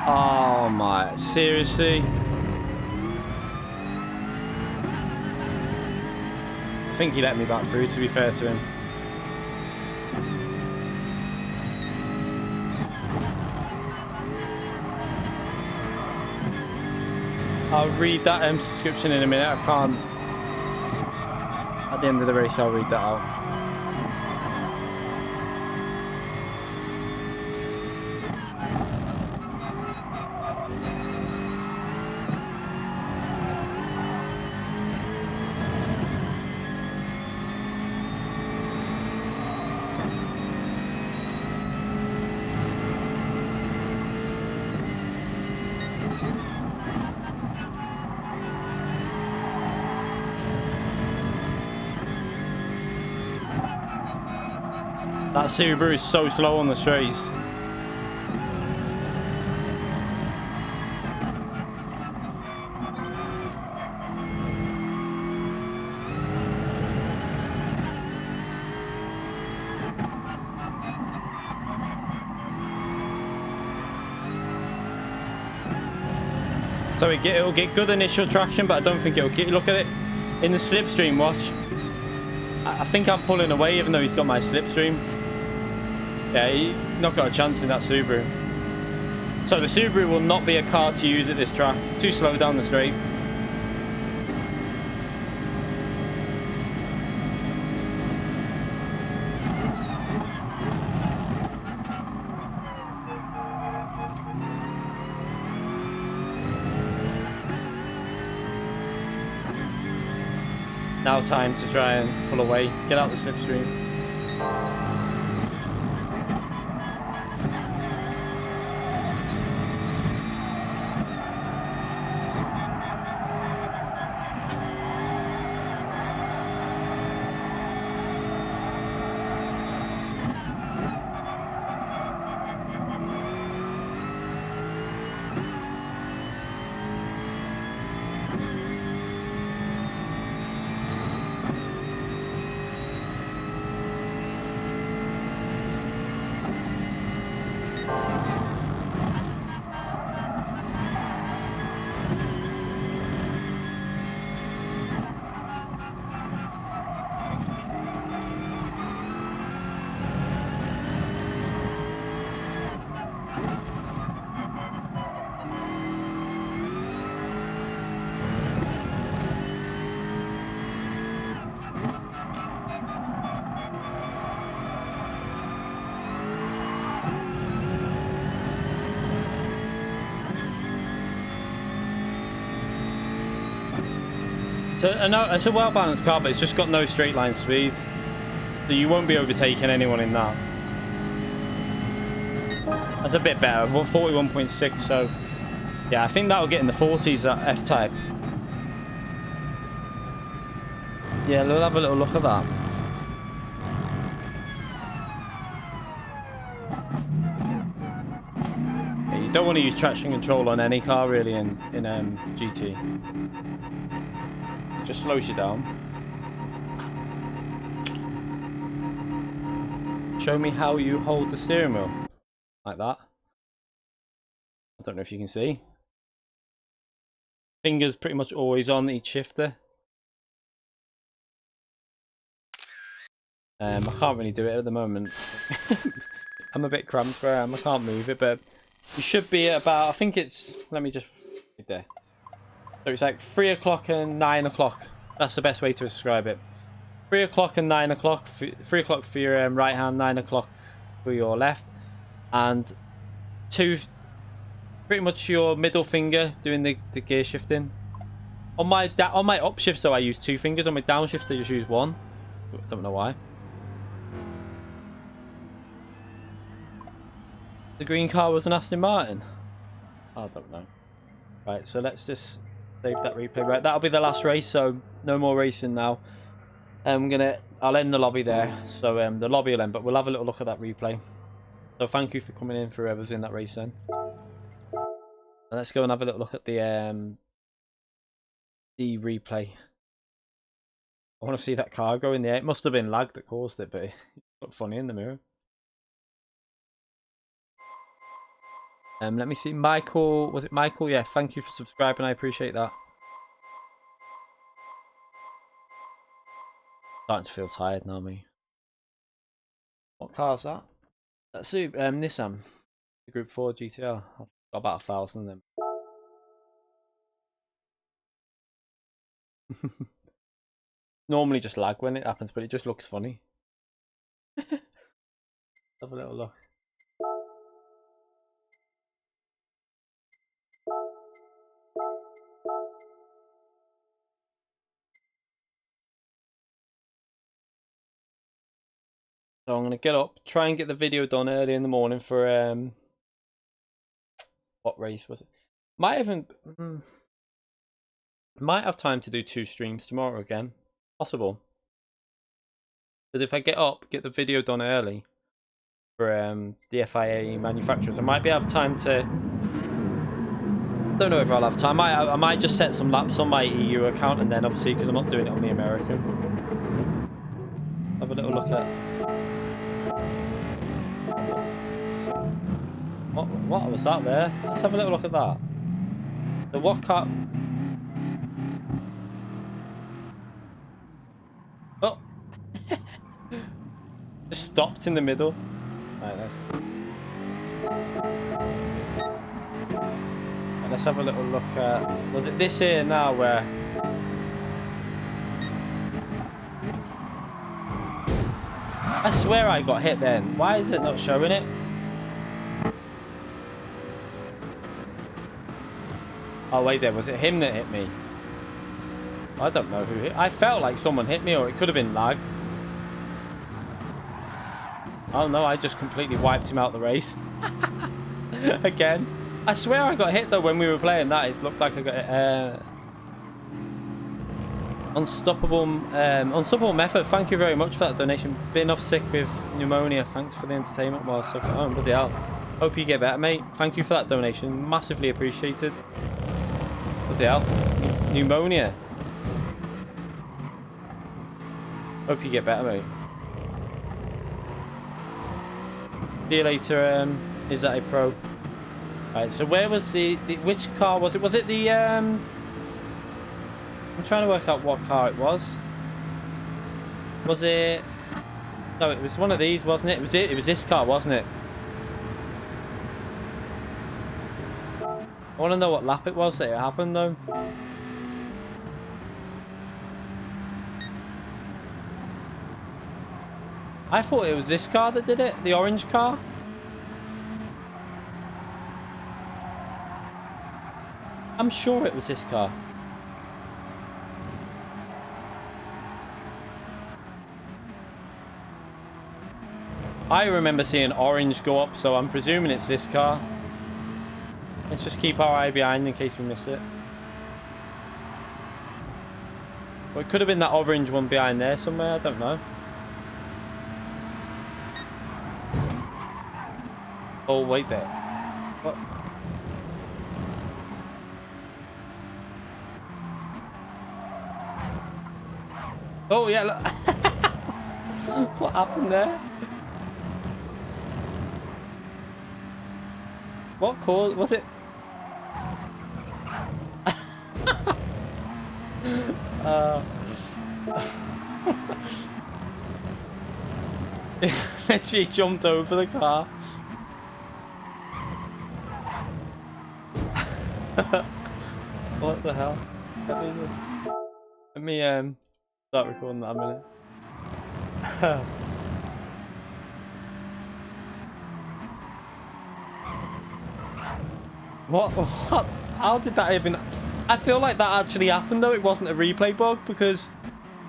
Oh my, seriously? I think he let me back through, to be fair to him. I'll read that subscription in a minute. I can't. At the end of the race, I'll read that out. That Subaru is so slow on the straights. So it'll get good initial traction, but I don't think it'll get... Look at it in the slipstream, watch. I think I'm pulling away even though he's got my slipstream. Yeah, he's not got a chance in that Subaru. So the Subaru will not be a car to use at this track. Too slow down the straight. Now time to try and pull away, get out the slipstream. So I know it's a well-balanced car, but it's just got no straight line speed. So you won't be overtaking anyone in that. That's a bit better. 41.6, so yeah, I think that'll get in the 40s, that F-Type. Yeah, we'll have a little look at that. Yeah, you don't want to use traction control on any car really in GT. Just slows you down. Show me how you hold the steering wheel. Like that. I don't know if you can see. Fingers pretty much always on each shifter. I can't really do it at the moment. I'm a bit cramped where I am. I can't move it, but you should be at about, I think it's, let me just, right there. So it's like 3 o'clock and 9 o'clock. That's the best way to describe it. 3 o'clock and 9 o'clock. 3 o'clock for your right hand, 9 o'clock for your left. And pretty much your middle finger doing the gear shifting. On my upshift, so I use 2 fingers. On my downshift, I just use 1. I don't know why. The green car was an Aston Martin. I don't know. Right, so let's just save that replay. Right, that'll be the last race, so no more racing now. I'll end the lobby there. So the lobby will end, but we'll have a little look at that replay. So thank you for coming in, for whoever's in that race then. And let's go and have a little look at the replay. I want to see that car go in the air. It must have been lag that caused it, but it looked funny in the mirror. Let me see. Michael, was it Michael? Yeah, thank you for subscribing. I appreciate that. Starting to feel tired now, me. What car's that? That's Nissan. The Group 4 GTR. I've got about 1,000 of them. Normally just lag when it happens, but it just looks funny. Have a little look. So I'm gonna get up, try and get the video done early in the morning for what race was it? Might have time to do 2 streams tomorrow again. Possible. Because if I get up, get the video done early, for the FIA manufacturers. I might be have time to. Don't know if I'll have time. I might just set some laps on my EU account, and then obviously because I'm not doing it on the American. Have a little look at. What was that there? Let's have a little look at that. The what car? Oh, just stopped in the middle. Right, let's have a little look at. Was it this here now where? I swear I got hit then. Why is it not showing it? Oh wait, there was it him that hit me? I don't know who hit. I felt like someone hit me, or it could have been lag. Oh no, I just completely wiped him out the race. Again. I swear I got hit though when we were playing that. It looked like I got hit. Unstoppable Method, thank you very much for that donation. Been off sick with pneumonia. Thanks for the entertainment while stuck at home. Bloody hell. Hope you get better, mate. Thank you for that donation. Massively appreciated. Bloody hell. Pneumonia. Hope you get better, mate. See you later, is that a pro? Right, so where was the which car was it? Was it the I'm trying to work out what car it was. Was it? No, it was one of these, wasn't it? It was this car, wasn't it? I want to know what lap it was that it happened though. I thought it was this car that did it, the orange car. I'm sure it was this car. I remember seeing orange go up, so I'm presuming it's this car. Let's just keep our eye behind in case we miss it. Or it could have been that orange one behind there somewhere, I don't know. Oh, wait there. What? Oh, yeah, look. What happened there? What caused? Was it? She jumped over the car. What the hell? Let me start recording that a minute. What? How did that even? I feel like that actually happened though. It wasn't a replay bug because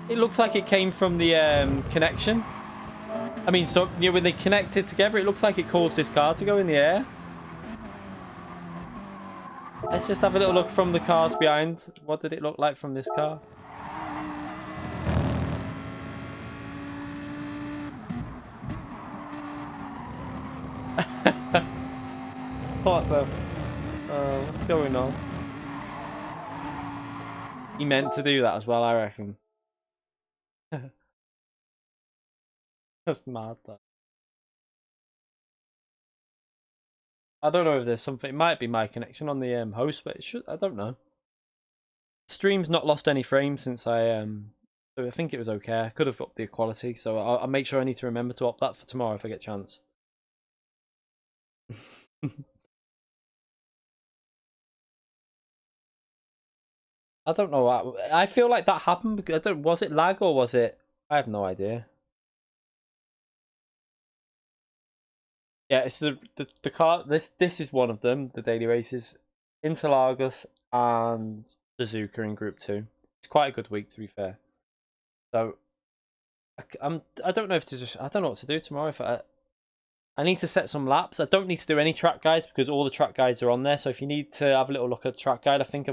it looks like it came from the connection. I mean, so you know, when they connected together, it looks like it caused this car to go in the air. Let's just have a little look from the cars behind. What did it look like from this car? What the? What's going on? He meant to do that as well, I reckon. That's mad, though. I don't know if there's something. It might be my connection on the host, but it should. I don't know. Stream's not lost any frames since so I think it was okay. I could have upped the quality, so I'll make sure I need to remember to opt that for tomorrow if I get a chance. I don't know. I feel like that happened because was it lag or was it? I have no idea. Yeah, it's the car. This is one of them. The daily races, Interlagos and Suzuka in Group 2. It's quite a good week to be fair. So I don't know if to just I don't know what to do tomorrow. If I need to set some laps. I don't need to do any track guides because all the track guides are on there. So if you need to have a little look at the track guide, I think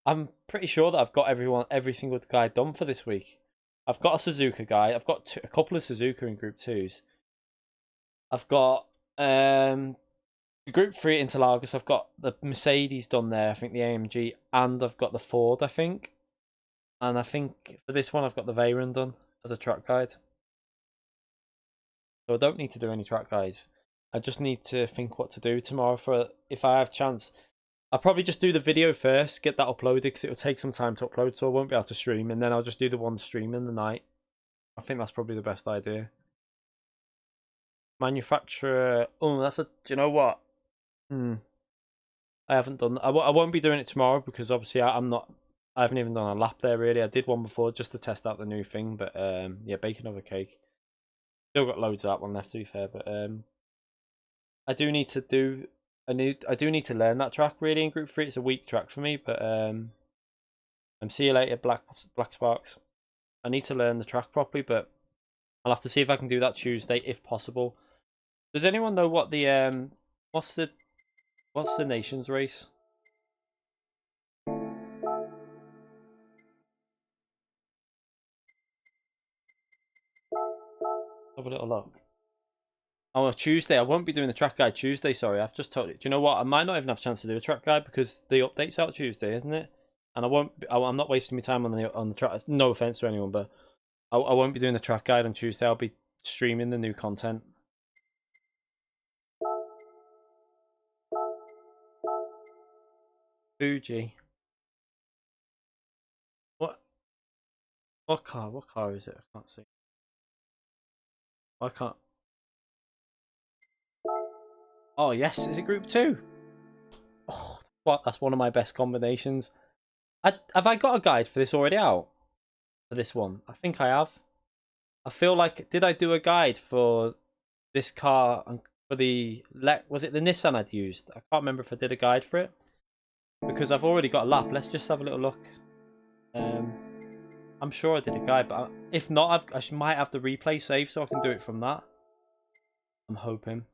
I'm pretty sure that I've got every single guide done for this week. I've got a Suzuka guide. I've got a couple of Suzuka in Group 2s. I've got the Group 3 at Interlagos. I've got the Mercedes done there, I think the AMG, and I've got the Ford, I think. And I think for this one, I've got the Veyron done as a track guide. So I don't need to do any track guides. I just need to think what to do tomorrow for if I have chance. I'll probably just do the video first, get that uploaded, because it will take some time to upload, so I won't be able to stream, and then I'll just do the one stream in the night. I think that's probably the best idea. Manufacturer. Oh, that's a. Do you know what? I haven't done. I won't be doing it tomorrow because obviously I'm not. I haven't even done a lap there really. I did one before just to test out the new thing, but yeah, baking over cake. Still got loads of that one left to be fair, but I do need to do. I do need to learn that track really in Group 3. It's a weak track for me, but see you later, Black Sparks. I need to learn the track properly, but I'll have to see if I can do that Tuesday if possible. Does anyone know what the what's the nations race? Have a little look. Oh, Tuesday. I won't be doing the track guide Tuesday. Sorry, I've just told you. Do you know what? I might not even have a chance to do a track guide because the update's out Tuesday, isn't it? And I won't. I'm not wasting my time on the track. No offense to anyone, but I won't be doing the track guide on Tuesday. I'll be streaming the new content. Fuji. What car? What car is it? I can't see. I can't. Oh yes, is it Group 2? Oh, what? That's one of my best combinations. Have I got a guide for this already out? For this one, I think I have. I feel like did I do a guide for this car and for the was it the Nissan I'd used? I can't remember if I did a guide for it because I've already got a lap. Let's just have a little look. I'm sure I did a guide, but if not, I might have the replay saved so I can do it from that. I'm hoping.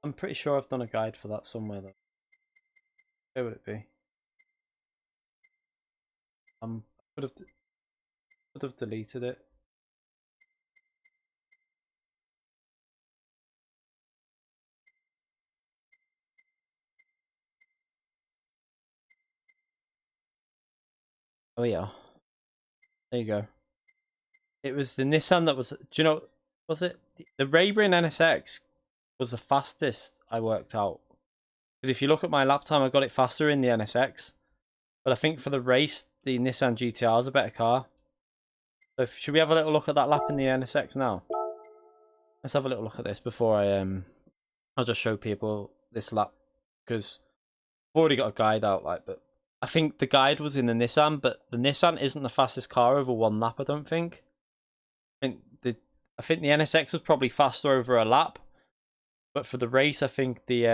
I'm pretty sure I've done a guide for that somewhere though. Where would it be? I would have deleted it. Oh yeah. There you go. It was the Nissan that was. Do you know? Was it the Raybrin NSX? Was the fastest I worked out. Because if you look at my lap time, I got it faster in the NSX. But I think for the race, the Nissan GTR is a better car. So should we have a little look at that lap in the NSX now? Let's have a little look at this before I'll just show people this lap because I've already got a guide out, like, but I think the guide was in the Nissan, but the Nissan isn't the fastest car over one lap. I don't think. I think the NSX was probably faster over a lap. But for the race, I think the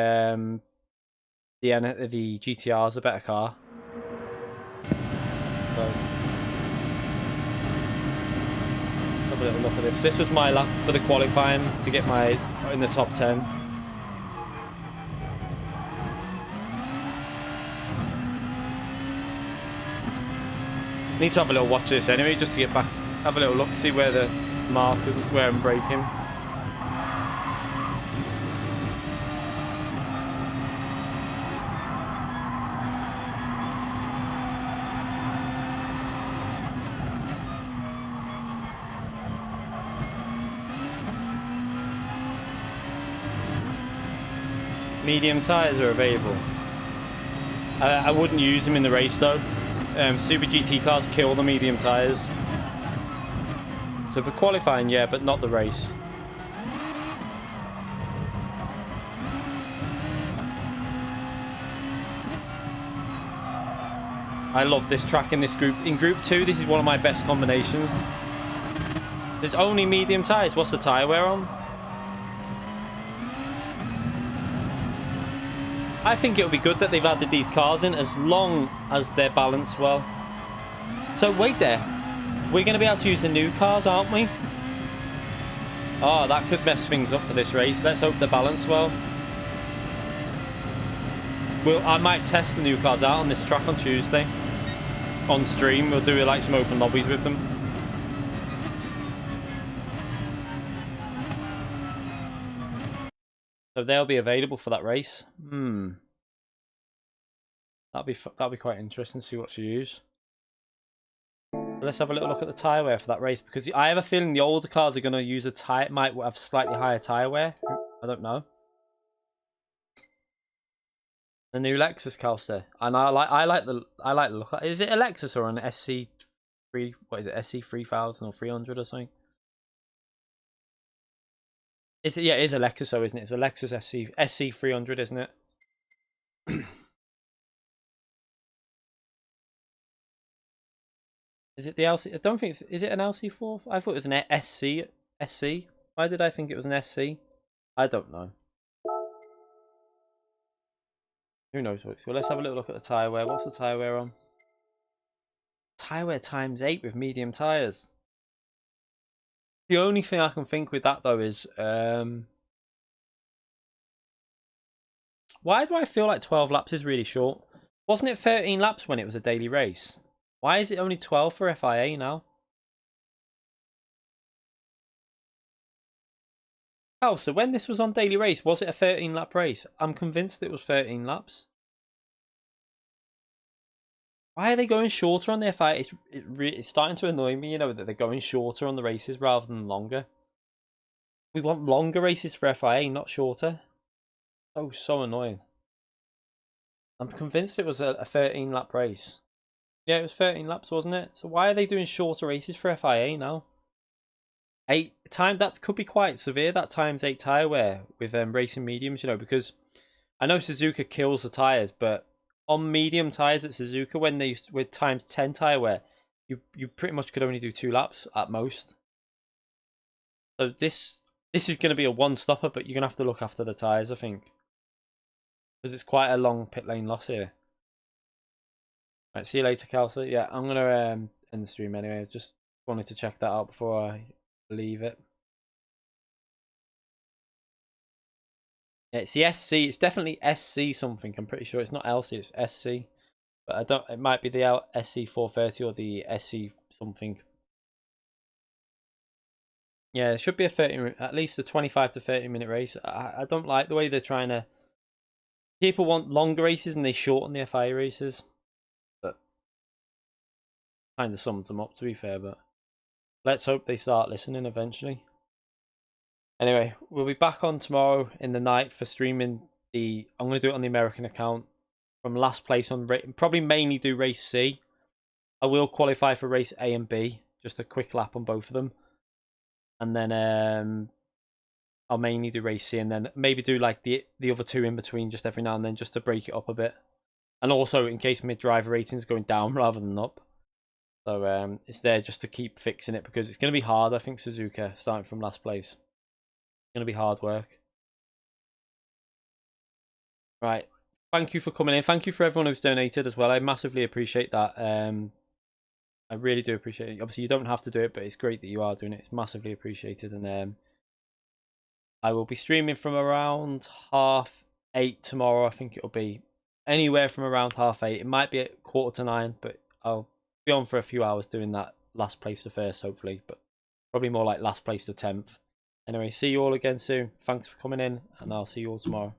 GTR is a better car. So let's have a little look at this. This was my lap for the qualifying to get my in the top 10. Need to have a little watch this anyway, just to get back, have a little look, see where the mark is, where I'm braking. Medium tyres are available. I wouldn't use them in the race though. Super GT cars kill the medium tyres. So for qualifying, yeah, but not the race. I love this track in this group. In Group 2, this is one of my best combinations. There's only medium tyres. What's the tyre wear on? I think it would be good that they've added these cars in as long as they're balanced well. So wait there. We're going to be able to use the new cars, aren't we? Oh, that could mess things up for this race. Let's hope they're balanced well. I might test the new cars out on this track on Tuesday. On stream, we'll do like some open lobbies with them. So they'll be available for that race. That'll be quite interesting to see what to use. So let's have a little look at the tyre wear for that race, because I have a feeling the older cars are going to use might have slightly higher tyre wear. I don't know. The new Lexus Calcer, and I like the look. Is it a Lexus or an SC3? What is it? SC3000 or 300 or something? Is it? Yeah, it is a Lexus, though, isn't it? It's a Lexus SC300, isn't it? Is it the LC? I don't think it's. Is it an LC4? I thought it was an SC. Why did I think it was an SC? I don't know. Who knows what? So let's have a little look at the tyre wear. What's the tyre wear on? Tyre wear ×8 with medium tyres. The only thing I can think with that though is why do I feel like 12 laps is really short? Wasn't it 13 laps when it was a daily race? Why is it only 12 for FIA now? Oh, so when this was on daily race, was it a 13 lap race? I'm convinced it was 13 laps. Why are they going shorter on the FIA? It's starting to annoy me, you know, that they're going shorter on the races rather than longer. We want longer races for FIA, not shorter. Oh, so annoying. I'm convinced it was a 13 lap race. Yeah, it was 13 laps, wasn't it? So why are they doing shorter races for FIA now? That could be quite severe, that ×8 tyre wear with racing mediums, you know, because I know Suzuka kills the tyres, but on medium tyres at Suzuka, when they with ×10 tyre wear, you pretty much could only do 2 laps at most. So this is going to be a one-stopper, but you're going to have to look after the tyres, I think, because it's quite a long pit lane loss here. Right, see you later, Kelsey. Yeah, I'm going to end the stream anyway. I just wanted to check that out before I leave it. Yeah, it's the SC. It's definitely SC something. I'm pretty sure it's not LC. It's SC. But I don't. It might be the SC430 or the SC something. Yeah, it should be at least a 25 to 30-minute race. I don't like the way they're trying to. People want longer races and they shorten the FIA races. But kind of sums them up, to be fair. But let's hope they start listening eventually. Anyway, we'll be back on tomorrow in the night for streaming I'm going to do it on the American account from last place on probably mainly do race C. I will qualify for race A and B, just a quick lap on both of them, and then I'll mainly do race C, and then maybe do like the other two in between just every now and then, just to break it up a bit, and also in case my driver rating is going down rather than up. So it's there just to keep fixing it, because it's going to be hard. I think Suzuka starting from last place. It's going to be hard work. Right. Thank you for coming in. Thank you for everyone who's donated as well. I massively appreciate that. I really do appreciate it. Obviously, you don't have to do it, but it's great that you are doing it. It's massively appreciated. And I will be streaming from around 8:30 tomorrow. I think it'll be anywhere from around 8:30. It might be at 8:45, but I'll be on for a few hours doing that last place to first, hopefully. But probably more like last place to 10th. Anyway, see you all again soon. Thanks for coming in, and I'll see you all tomorrow.